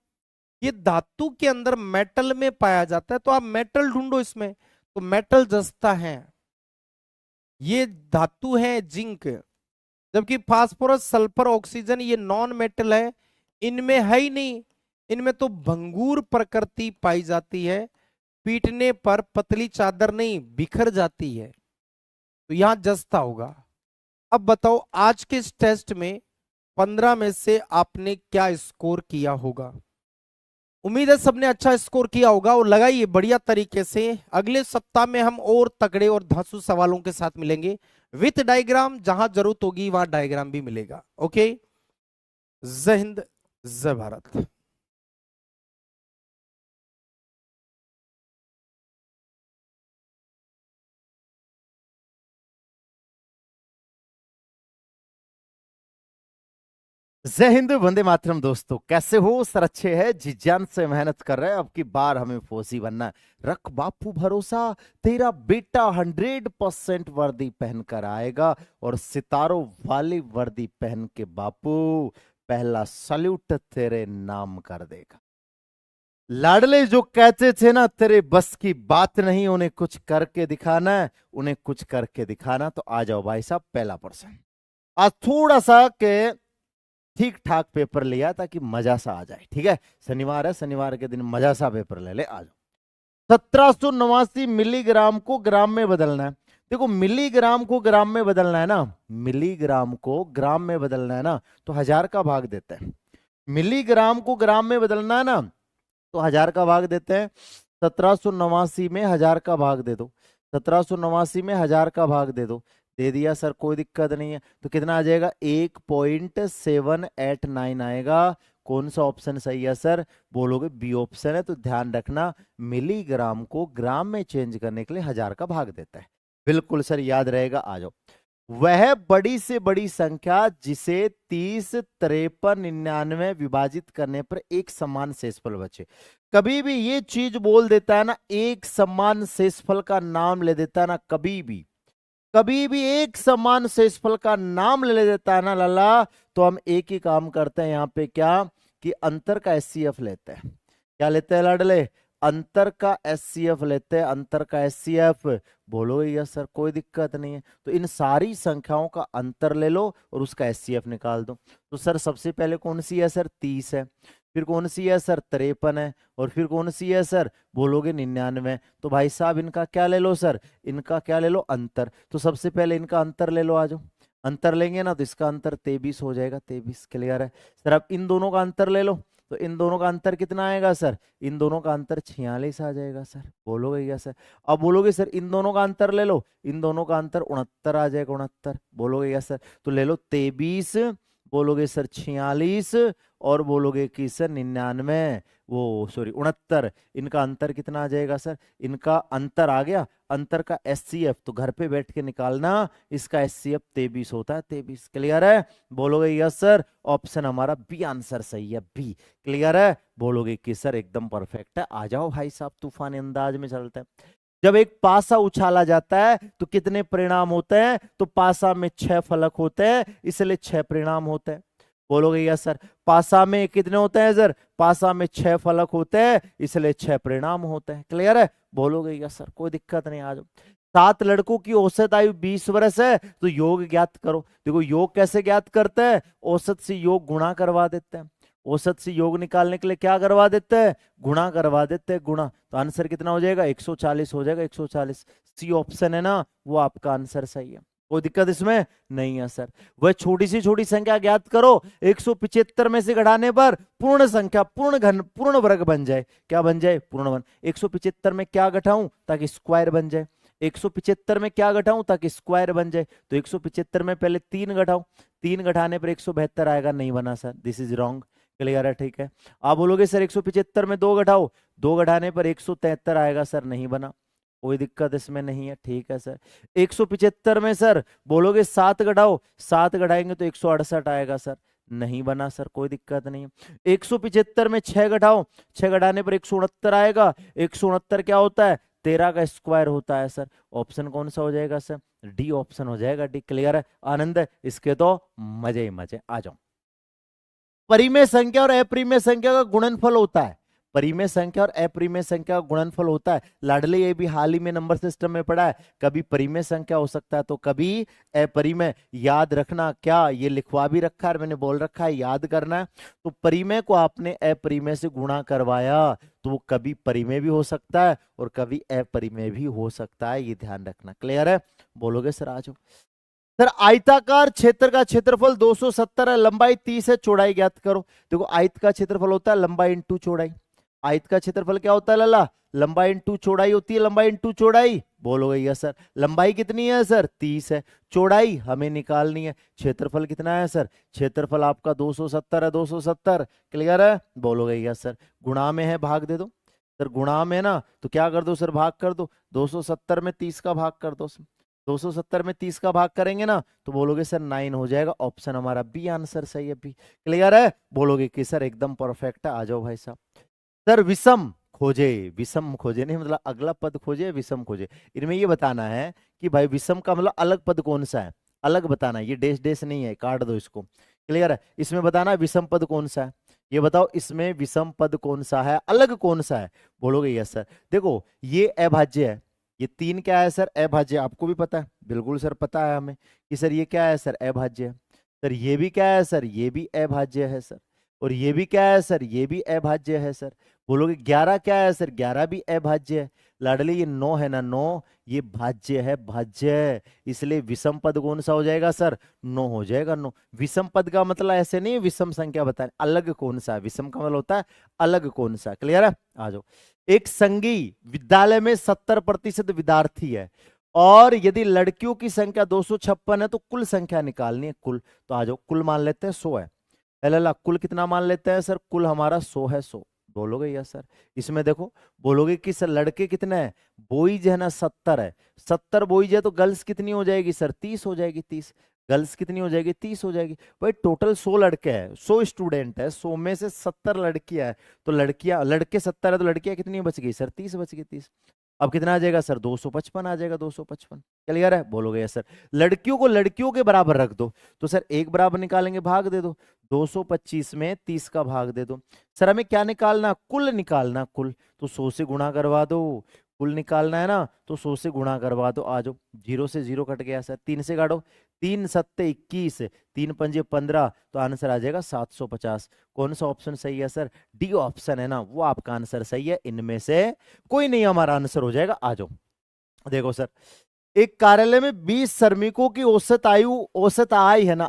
ये धातु के अंदर मेटल में पाया जाता है, तो आप मेटल ढूंढो इसमें, तो मेटल जस्ता है। ये धातु है जिंक, जबकि फास्फोरस, सल्फर, ऑक्सीजन ये नॉन मेटल है, इनमें है ही नहीं। इनमें तो भंगूर प्रकृति पाई जाती है, पीटने पर पतली चादर नहीं बिखर जाती है, तो यहां जस्ता होगा। अब बताओ आज के इस टेस्ट में 15 में से आपने क्या स्कोर किया होगा? उम्मीद है सबने अच्छा स्कोर किया होगा और लगाइए बढ़िया तरीके से। अगले सप्ताह में हम और तगड़े और धांसू सवालों के साथ मिलेंगे विथ डायग्राम, जहां जरूरत होगी वहां डायग्राम भी मिलेगा। ओके, जय हिंद, जय भारत।
जय हिंद, वंदे मातरम। दोस्तों कैसे हो सर? अच्छे है, जी जान से मेहनत कर रहे हैं। अब की बार हमें फौजी बनना है। रख बापू भरोसा, तेरा बेटा 100% वर्दी पहनकर आएगा और सितारों वाली वर्दी पहन के बापू पहला सल्यूट तेरे नाम कर देगा। लाडले जो कहते थे ना तेरे बस की बात नहीं, उन्हें कुछ करके दिखाना है, उन्हें कुछ करके दिखाना। तो आ जाओ भाई साहब, पहला पर्सन। आज थोड़ा सा के ठीक ठाक पेपर लिया ताकि मजा सा आ जाए, ठीक है। शनिवार है, शनिवार के दिन मजा सा पेपर ले ले। आ जाओ। 1789 मिलीग्राम को ग्राम में बदलना है। देखो मिलीग्राम को ग्राम में बदलना है ना, मिलीग्राम को ग्राम में बदलना है ना, तो 1000 का भाग देते हैं। मिलीग्राम को ग्राम में बदलना है ना, तो 1000 का भाग देते हैं। 1789 में 1000 का भाग दे दो, 1789 में 1000 का भाग दे दो। दे दिया सर, कोई दिक्कत नहीं है। तो कितना आ जाएगा? 1.789 आएगा। कौन सा ऑप्शन सही है सर? बोलोगे बी ऑप्शन है। तो ध्यान रखना, मिलीग्राम को ग्राम में चेंज करने के लिए 1000 का भाग देता है। बिल्कुल सर, याद रहेगा। आ जाओ। वह बड़ी से बड़ी संख्या जिसे 30, 53, 99 विभाजित करने पर एक समान शेषफल बचे। कभी भी ये चीज बोल देता है ना, एक समान शेषफल का नाम ले देता है ना, कभी भी एक समान शेषफल का नाम ले देता है ना लाला, तो हम एक ही काम करते हैं यहाँ पे, क्या कि अंतर का एचसीएफ लेते हैं। क्या लेते हैं लाडले? अंतर का एचसीएफ लेते हैं, अंतर का एचसीएफ। बोलोगे यस सर, कोई दिक्कत नहीं है। तो इन सारी संख्याओं का अंतर ले लो और उसका एचसीएफ निकाल दो। तो सर सबसे पहले कौन सी है सर? 30 है। फिर कौन सी है सर? 53 है। और फिर कौन सी है सर? बोलोगे 99। तो भाई साहब इनका क्या ले लो सर? इनका क्या ले लो? अंतर। तो सबसे पहले इनका अंतर ले लो। आ जाओ। अंतर लेंगे ना तो इसका अंतर 23 हो जाएगा, 23। क्लियर है सर। अब इन दोनों का अंतर ले लो, तो इन दोनों का अंतर कितना आएगा सर? इन दोनों का अंतर 46 आ जाएगा सर। बोलोगे क्या सर? अब बोलोगे सर इन दोनों का अंतर ले लो, इन दोनों का अंतर 69 आ जाएगा, 69। बोलोगे क्या सर? तो ले लो 23, बोलोगे सर 46, और बोलोगे कि सर 99, वो सॉरी 69। इनका अंतर कितना आ जाएगा सर? इनका अंतर आ गया, अंतर का एचसीएफ तो घर पे बैठ के निकालना, इसका एचसीएफ 23 होता है, 23। क्लियर है? बोलोगे यस सर, ऑप्शन हमारा बी आंसर सही है, बी। क्लियर है? बोलोगे कि सर एकदम परफेक्ट है। आ जाओ भाई साहब, तूफानी अंदाज में चलते हैं। जब एक पासा उछाला जाता है तो कितने परिणाम होते हैं? तो पासा में 6 फलक होते हैं, इसलिए 6 परिणाम होते हैं। बोलोगे यस सर। पासा में कितने होते हैं सर? पासा में 6 फलक होते हैं, इसलिए 6 परिणाम होते हैं। क्लियर है? बोलोगे यस सर, कोई दिक्कत नहीं। आ जाओ। 7 लड़कों की औसत आयु 20 वर्ष है, तो योग ज्ञात करो। देखो योग कैसे ज्ञात करते हैं? औसत से योग गुणा करवा देते हैं। औसत से योग निकालने के लिए क्या करवा देते हैं? गुणा करवा देते हैं, गुणा। तो आंसर कितना हो जाएगा? 140 हो जाएगा, 140। सी ऑप्शन है ना, वो आपका आंसर सही है। कोई दिक्कत इसमें नहीं है सर। वह छोटी सी छोटी संख्या ज्ञात करो, 175 में से घटाने पर पूर्ण संख्या, पूर्ण घन, पूर्ण वर्ग बन जाए। क्या बन जाए? पूर्ण वर्ग। 175 में क्या घटाऊं ताकि स्क्वायर बन जाए? 175 में क्या घटाऊं ताकि स्क्वायर बन जाए? तो 175 में पहले 3 घटाऊं, 3 घटाने पर 172 आएगा, नहीं बना sir, this is wrong. Clear है? ठीक है। आप बोलोगे सर 175 में 2 घटाओ, 2 घटाने पर 173 आएगा सर, नहीं बना, कोई दिक्कत इसमें नहीं है। ठीक है सर। 175 में सर बोलोगे 7 घटाओ, 7 घटाएंगे तो 168 आएगा सर, नहीं बना सर, कोई दिक्कत नहीं। 175 में 6 घटाओ, 6 घटाने पर 169 आएगा। 169 क्या होता है? 13 का स्क्वायर होता है सर। ऑप्शन कौन सा हो जाएगा सर? डी ऑप्शन हो जाएगा, डी। क्लियर है? आनंद है इसके तो मजे ही मजे। आ जाओ। परिमेय संख्या और अपरिमेय संख्या का गुणनफल होता है। परिमेय संख्या और अपरिमेय संख्या का गुणनफल होता है। लाडले ये भी हाल ही में नंबर सिस्टम में पढ़ा है। कभी परिमेय संख्या हो सकता है तो कभी अपरिमेय। याद रखना, क्या ये लिखवा भी रखा है, मैंने बोल रखा है याद करना है। तो परिमेय को आपने अपरिमेय से गुणा करवाया तो वो कभी परिमेय भी हो सकता है और कभी अपरिमेय भी हो सकता है, ये ध्यान रखना। क्लियर है? बोलोगे सर? आ जाओ सर। आयताकार क्षेत्र का क्षेत्रफल 270 है, लंबाई 30 है, चौड़ाई ज्ञात करो। देखो आयत का क्षेत्रफल होता है लंबाई इंटू चौड़ाई। आयत का क्षेत्रफल क्या होता है लला? लंबाई इंटू चौड़ाई होती है, लंबाई इंटू चौड़ाई। बोलोगे यस सर। लंबाई कितनी है सर? 30 है। चौड़ाई हमें निकालनी है। क्षेत्रफल कितना है सर? क्षेत्रफल आपका 270 है, 270। क्लियर है? बोलोगे यस सर। गुणा में है, भाग दे दो सर। गुणा में ना तो क्या कर दो सर? भाग कर दो। 270 में 30 का भाग कर दो। 270 में 30 का भाग करेंगे ना तो बोलोगे सर 9 हो जाएगा। ऑप्शन हमारा बी आंसर सही है, बी। क्लियर है? बोलोगे कि सर एकदम परफेक्ट है। आ जाओ भाई साहब। सर विषम खोजे, विषम खोजे नहीं मतलब अगला पद खोजे, विषम खोजे। इनमें ये बताना है कि भाई विषम का मतलब अलग पद कौन सा है, अलग बताना है। ये डेश डेश नहीं है, काट दो इसको। क्लियर है? इसमें बताना है विषम पद कौन सा है। ये बताओ इसमें विषम पद कौन सा है, अलग कौन सा है। बोलोगे यस सर। देखो ये अभाज्य है, ये 3 क्या है सर? अभाज्य। आपको भी पता है? बिल्कुल सर पता है हमें कि सर ये क्या है सर? अभाज्य है। सर ये भी क्या है सर? ये भी अभाज्य है सर। और ये भी क्या है सर? ये भी अभाज्य है सर। बोलोगे 11 क्या है सर? 11 भी अभाज्य है। लाडली ये 9 है ना, 9 ये भाज्य है, भाज्य। इसलिए विषम पद कौन सा हो जाएगा सर? 9 हो जाएगा, 9। विषम पद का मतलब ऐसे नहीं विषम संख्या बताए, अलग कौन सा है। विषम का मतलब होता है अलग कौन सा। क्लियर है? आ जाओ। एक संघीय विद्यालय में 70% विद्यार्थी है और यदि लड़कियों की संख्या 256 है तो कुल संख्या निकालनी है, कुल। तो आ जाओ, कुल मान लेते हैं 100 है। अल्लाह, कुल कितना मान लेते हैं सर? कुल हमारा 100 है, 100। बोलोगे यस सर। इसमें देखो बोलोगे कि सर लड़के कितने हैं? बॉयज है ना 70 है। 70 बॉयज है तो गर्ल्स कितनी हो जाएगी सर? 30 हो जाएगी, 30। गर्ल्स कितनी हो जाएगी? 30 हो जाएगी। भाई टोटल 100 लड़के हैं, 100 स्टूडेंट है, 100 में से 70 लड़कियां है तो लड़कियां, लड़के 70 है तो लड़कियां कितनी बच गई सर? 30 बच गई, 30। अब कितना आ जाएगा सर? 255 आ जाएगा, 255। क्लियर है? बोलोगे यस सर। लड़कियों को लड़कियों के बराबर रख दो तो सर एक बराबर निकालेंगे, भाग दे दो। 225 में 30 का भाग दे दो। सर हमें क्या निकालना? कुल निकालना, कुल। तो 100 से गुणा करवा दो। कुल निकालना है ना तो 100 से गुणा करवा दो। आ जाओ, 0 से 0 कट गया सर, 3 से काटो। 3 सत्ते 21, 3 पंजे 15, तो आंसर आ जाएगा 750। कौन सा ऑप्शन सही है सर? डी ऑप्शन है ना, वो आपका आंसर सही है। इनमें से कोई नहीं हमारा आंसर हो जाएगा। आ जाओ देखो सर, एक कार्यालय में 20 श्रमिकों की औसत आय है ना,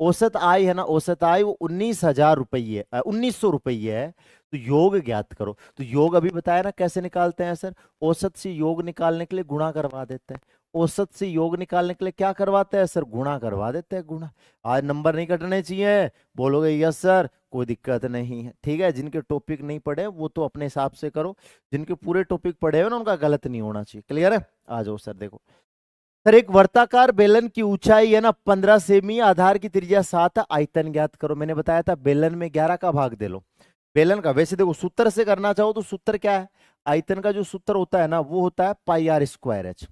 औसत आय है ना, औसत आय वो 19,000 रुपये है। तो योग ज्ञात करो। तो योग अभी बताया ना कैसे निकालते हैं सर, औसत से योग निकालने के लिए गुणा करवा देते हैं। औसत से योग निकालने के लिए क्या करवाते हैं सर, गुणा करवा देते हैं, गुणा। आज नंबर नहीं कटने चाहिए, बोलोगे यस सर, कोई दिक्कत नहीं है, ठीक है। जिनके टॉपिक नहीं पढ़े वो तो अपने हिसाब से करो, जिनके पूरे टॉपिक पढ़े हो ना उनका गलत नहीं होना चाहिए। क्लियर है? आ जाओ सर। देखो सर, एक वर्ताकार बेलन की ऊंचाई है ना 15 सेमी, आधार की त्रिज्या 7 है, आयतन ज्ञात करो। मैंने बताया था बेलन में 11 का भाग दे लो, बेलन का। वैसे देखो सूत्र से करना चाहो तो सूत्र क्या है, आयतन का जो सूत्र होता है ना वो होता है पाई आर स्क्वायर एच।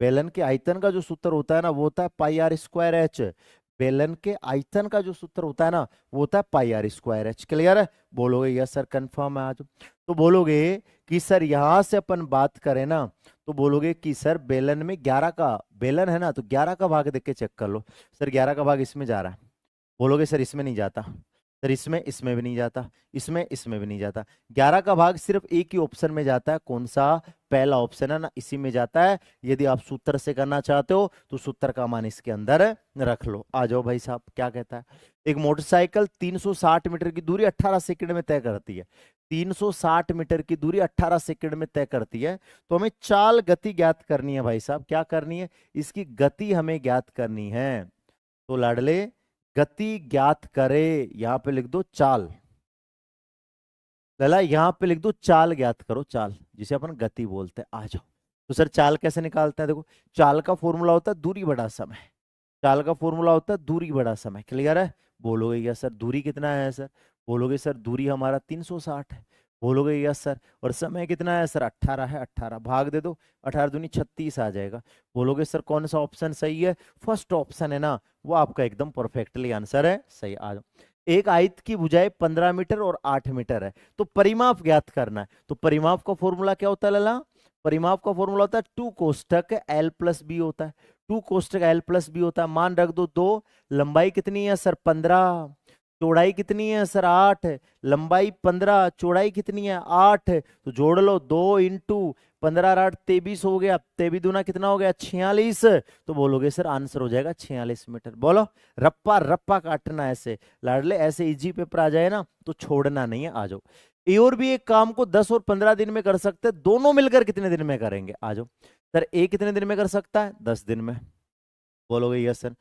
बेलन के आयतन का जो सूत्र होता है ना वो होता है पाई आर स्क्वायर एच। बेलन के आयतन का जो सूत्र होता है ना वो होता है पाई आर स्क्वायर एच। क्लियर है? बोलोगे यस सर कंफर्म है आज? तो बोलोगे कि सर यहां से अपन बात करें ना तो बोलोगे कि सर बेलन में 11 का, बेलन है ना तो 11 का भाग देख के चेक कर लो। सर 11 का भाग इसमें जा रहा है, बोलोगे सर इसमें नहीं जाता, सर इसमें भी नहीं जाता, इसमें भी नहीं जाता। 11 का भाग सिर्फ एक ही ऑप्शन में जाता है, कौन सा? पहला ऑप्शन है ना, इसी में जाता है। यदि आप सूत्र से करना चाहते हो तो सूत्र का मान इसके अंदर रख लो। आ जाओ भाई साहब, क्या कहता है? एक मोटरसाइकिल 360 मीटर की दूरी 18 सेकंड में तय करती है। 360 मीटर की दूरी 18 सेकंड में तय करती है, तो हमें चाल गति ज्ञात करनी है भाई साहब। क्या करनी है? इसकी गति हमें ज्ञात करनी है। तो लाडले गति ज्ञात करे, यहां पे लिख दो चाल। लला यहां पे लिख दो चाल ज्ञात करो, चाल जिसे अपन गति बोलते हैं। आ जाओ। तो सर चाल कैसे निकालते हैं? देखो चाल का फॉर्मूला होता है दूरी बड़ा समय, चाल का फॉर्मूला होता है दूरी बड़ा समय। क्लियर है? बोलोगे यस सर। दूरी कितना है सर? बोलोगे सर दूरी हमारा 360 है। बोलोगे यस सर। और समय कितना है सर? 18 है। 18 भाग दे दो, 18 दूनी 36 आ जाएगा। बोलोगे सर कौन सा ऑप्शन सही है? फर्स्ट ऑप्शन है ना, वो आपका एकदम परफेक्टली आंसर है, सही। आ जाओ। एक आयत की भुजाएं 15 मीटर और 8 मीटर है, तो परिमाप ज्ञात करना है। तो परिमाप का फॉर्मूला क्या होता है लला? परिमाप का फॉर्मूला होता है 2 कोष्टक L प्लस बी होता है। 2 कोष्टक L प्लस बी होता है। मान रख दो 2, लंबाई कितनी है सर? 15, चौड़ाई कितनी है सर? 8, लंबाई 15, चौड़ाई कितनी है? 8, तो जोड़ लो 2 इंटू 15 8 23 हो गया, 23 दूना कितना हो गया? 46। तो बोलोगे सर आंसर हो जाएगा 46 मीटर। बोलो रप्पा रप्पा काटना ऐसे लाडले, ऐसे इजी पेपर आ जाए ना तो छोड़ना नहीं है। आ जाओ। ए और बी एक काम को 10 और 15 दिन में कर सकते हैं, दोनों मिलकर कितने दिन में करेंगे? आ जाओ। सर ए कितने दिन में कर सकता है? 10 दिन में। बोलोगे यस सर।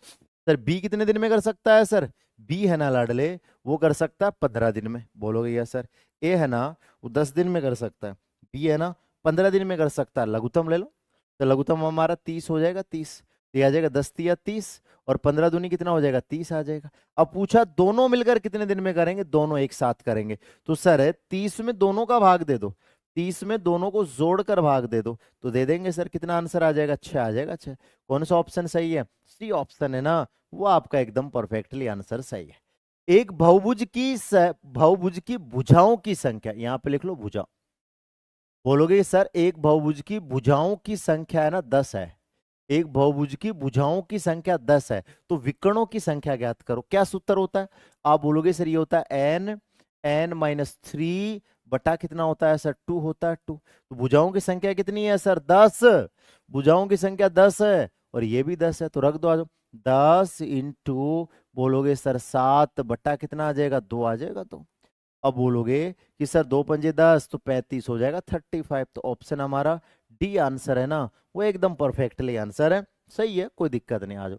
सर बी कितने दिन में कर सकता है सर? बी है ना लाडले वो कर सकता है 15 दिन में। बोलोगे यस सर। ए है ना वो 10 दिन में कर सकता है, बी है ना 15 दिन में कर सकता है। लघुत्तम ले लो, तो लघुत्तम हमारा 30 हो जाएगा। 30 आ जाएगा, 10 तिया 30 और 15 दूनी कितना हो जाएगा? 30 आ जाएगा। अब पूछा दोनों मिलकर कितने दिन में करेंगे? दोनों एक साथ करेंगे। तो सर 30 में दोनों का भाग दे दो, 30 में दोनों को जोड़कर भाग दे दो, तो दे देंगे सर। कितना आंसर आ जाएगा? 6 आ जाएगा। 6। कौन सा ऑप्शन सही है? सी ऑप्शन है ना, वो आपका एकदम परफेक्टली आंसर सही है। एक बहुभुज की भुजाओं की संख्या, यहां पे लिख लो भुजा। बोलोगे सर एक बहुभुज की भुजाओं की संख्या है ना 10 है, एक बहुभुज की भुजाओं की संख्या 10 है, तो विकर्णों की संख्या ज्ञात करो। क्या सूत्र होता है? आप बोलोगे सर ये होता है n-3 बटा कितना होता है सर? 2 होता है 2। तो भुजाओं की संख्या कितनी है सर? 10। भुजाओं की संख्या 10 है और ये भी 10 है, तो रख दो। आ जाओ 10 इंटू बोलोगे सर 7 बटा कितना आ जाएगा? 2 आ जाएगा। तो अब बोलोगे कि सर 2 पंजे 10 तो 35 हो जाएगा 35। तो ऑप्शन हमारा डी आंसर है ना, वो एकदम परफेक्टली आंसर है, सही है, कोई दिक्कत नहीं। आ जाओ।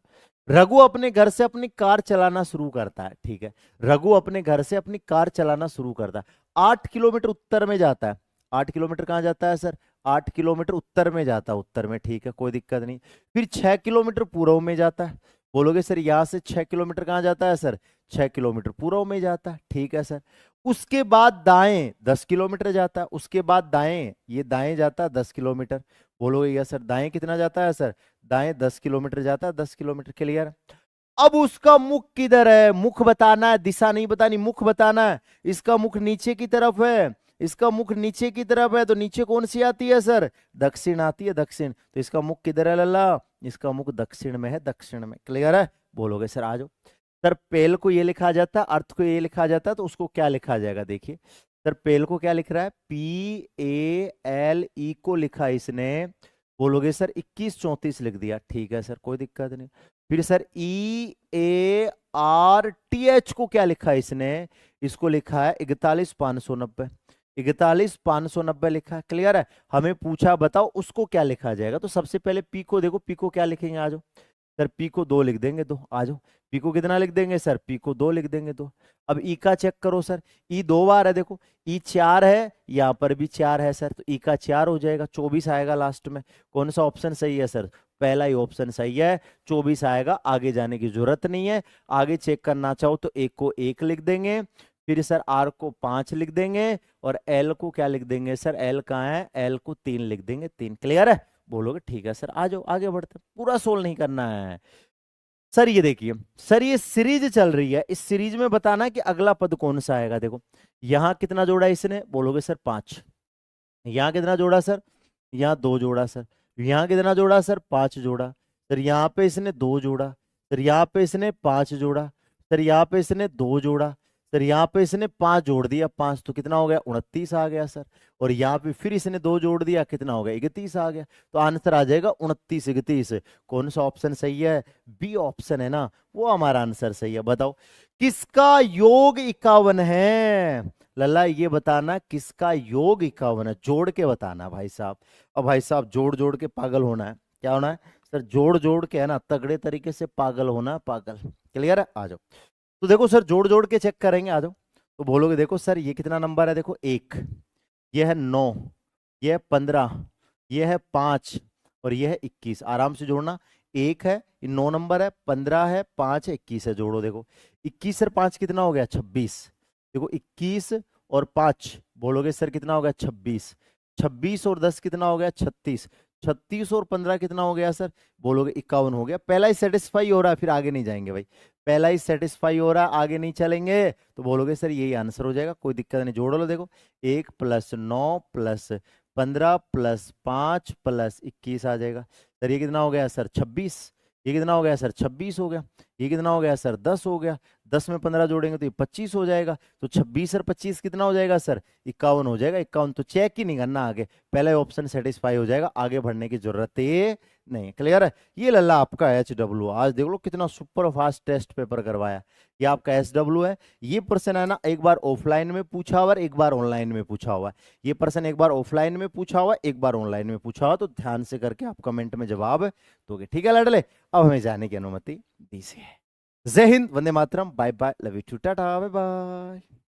रघु अपने घर से अपनी कार चलाना शुरू करता है, ठीक है। रघु अपने घर से अपनी कार चलाना शुरू करता है, 8 किलोमीटर उत्तर में जाता है। 8 किलोमीटर कहाँ जाता है सर? 8 किलोमीटर उत्तर में जाता है, उत्तर में, ठीक है, कोई दिक्कत नहीं। फिर 6 किलोमीटर पूर्व में जाता है। बोलोगे सर यहां से 6 किलोमीटर कहाँ जाता है सर? 6 किलोमीटर पूर्व में जाता है, ठीक है सर। उसके बाद दाएं 10 किलोमीटर जाता है, उसके बाद दाएं, ये दाएं जाता है 10 किलोमीटर। बोलोगे यस सर। दाएं कितना जाता है सर? दाएं 10 किलोमीटर जाता है, 10 किलोमीटर। क्लियर? अब उसका मुख किधर है? मुख बताना है, दिशा नहीं बतानी, मुख बताना है। इसका मुख नीचे की तरफ है, इसका मुख नीचे की तरफ है, तो नीचे कौन सी आती है सर? दक्षिण आती है, दक्षिण। तो इसका मुख किधर है लल्ला? इसका मुख दक्षिण में है, दक्षिण में। क्लियर है? बोलोगे सर आ जाओ। सर पेल को ये लिखा जाता है, अर्थ को ये लिखा जाता है, तो उसको क्या लिखा जाएगा? देखिए सर पेल को क्या लिख रहा है? PALE को लिखा है इसने, बोलोगे सर 2134 लिख दिया, ठीक है सर कोई दिक्कत नहीं। फिर सर EARTH को क्या लिखा है इसने, इसको लिखा है 41590, 41590 लिखा है, क्लियर है। हमें पूछा बताओ उसको क्या लिखा जाएगा, तो सबसे पहले पी को देखो, पी को क्या लिखेंगे, आ जाओ सर, पी को 2 लिख देंगे, 2 आ जाओ। पी को कितना लिख देंगे सर, पी को 2 लिख देंगे, 2। अब ई का चेक करो सर, ई 2 बार है, देखो ई 4 है, यहाँ पर भी 4 है सर, तो ई का 4 हो जाएगा, 24 आएगा लास्ट में। कौन सा ऑप्शन सही है सर, पहला ही ऑप्शन सही है, 24 आएगा, आगे जाने की जरूरत नहीं है। आगे चेक करना चाहो तो एक को 1 लिख देंगे, फिर सर आर को 5 लिख देंगे, और एल को क्या लिख देंगे सर, एल कहाँ है, एल को 3 लिख देंगे, 3, क्लियर है। बोलोगे ठीक है सर, आ जाओ आगे बढ़ते, पूरा सोल्व नहीं करना है सर। ये देखिए सर, ये सीरीज चल रही है, इस सीरीज में बताना कि अगला पद कौन सा आएगा। देखो यहां कितना जोड़ा इसने, बोलोगे सर 5। यहां कितना जोड़ा सर, यहाँ 2 जोड़ा सर। यहां कितना जोड़ा सर, 5 जोड़ा सर। यहाँ पे इसने 2 जोड़ा सर, यहाँ पे इसने 5 जोड़ा सर, यहाँ पे इसने 2 जोड़ा सर, यहाँ पे इसने 5 जोड़ दिया, 5 तो कितना हो गया, 29 आ गया सर। और यहाँ पे फिर इसने 2 जोड़ दिया, कितना हो गया, 31 आ गया। तो आंसर आ जाएगा 29 31। कौन सा ऑप्शन सही है, बी ऑप्शन है ना, वो हमारा आंसर सही है। बताओ किसका योग 51 है, लल्ला ये बताना किसका योग 51 है, जोड़ के बताना भाई साहब। अब भाई साहब जोड़ जोड़ के पागल होना है, क्या होना है सर, जोड़ जोड़ के है ना, तगड़े तरीके से पागल होना, पागल, क्लियर है। आ जाओ, तो देखो सर जोड़ जोड़ के चेक करेंगे, आ जाओ। तो बोलोगे देखो सर ये कितना नंबर है, देखो 1, ये है 9, ये है 15, ये है 5 और ये है 21। आराम से जोड़ना, 1 है, 9 नंबर है, 15 है, 5 है, 21 है, जोड़ो। देखो 21 और 5 कितना हो गया, 26। देखो 21 और 5 बोलोगे सर कितना हो गया, 26। 26 और 10 कितना हो गया, 36। 36 और 15 कितना हो गया सर, बोलोगे 51 हो गया। पहला ही सेटिस्फाई हो रहा है, फिर आगे नहीं जाएंगे भाई, पहला ही सेटिस्फाई हो रहा है, आगे नहीं चलेंगे। तो बोलोगे सर यही आंसर हो जाएगा, कोई दिक्कत नहीं, जोड़ लो। देखो 1 + 9 + 15 + 5 + 21 आ जाएगा सर। ये कितना हो गया सर, 26। ये कितना हो गया सर, 26 हो गया। ये कितना हो गया सर, 10 हो गया। 10 में 15 जोड़ेंगे तो ये 25 हो जाएगा। तो 26 और 25 कितना हो जाएगा सर, 51 हो जाएगा। 51 तो चेक ही नहीं करना आगे, पहला ऑप्शन सेटिस्फाई हो जाएगा, आगे बढ़ने की जरूरत है नहीं, क्लियर है। ये लल्ला आपका HW, आज देख लो कितना सुपर फास्ट टेस्ट पेपर करवाया। ये आपका SW है। ये प्रश्न है ना, एक बार ऑफलाइन में पूछा हुआ, एक बार ऑनलाइन में पूछा हुआ। ये प्रश्न एक बार ऑफलाइन में पूछा हुआ, एक बार ऑनलाइन में पूछा हुआ, तो ध्यान से करके आप कमेंट में जवाब दोगे, ठीक है लड़ले। अब हमें जाने की अनुमति दीजिए। जय हिंद, वंदे मातरम, bye bye, love you too, tata, bye bye.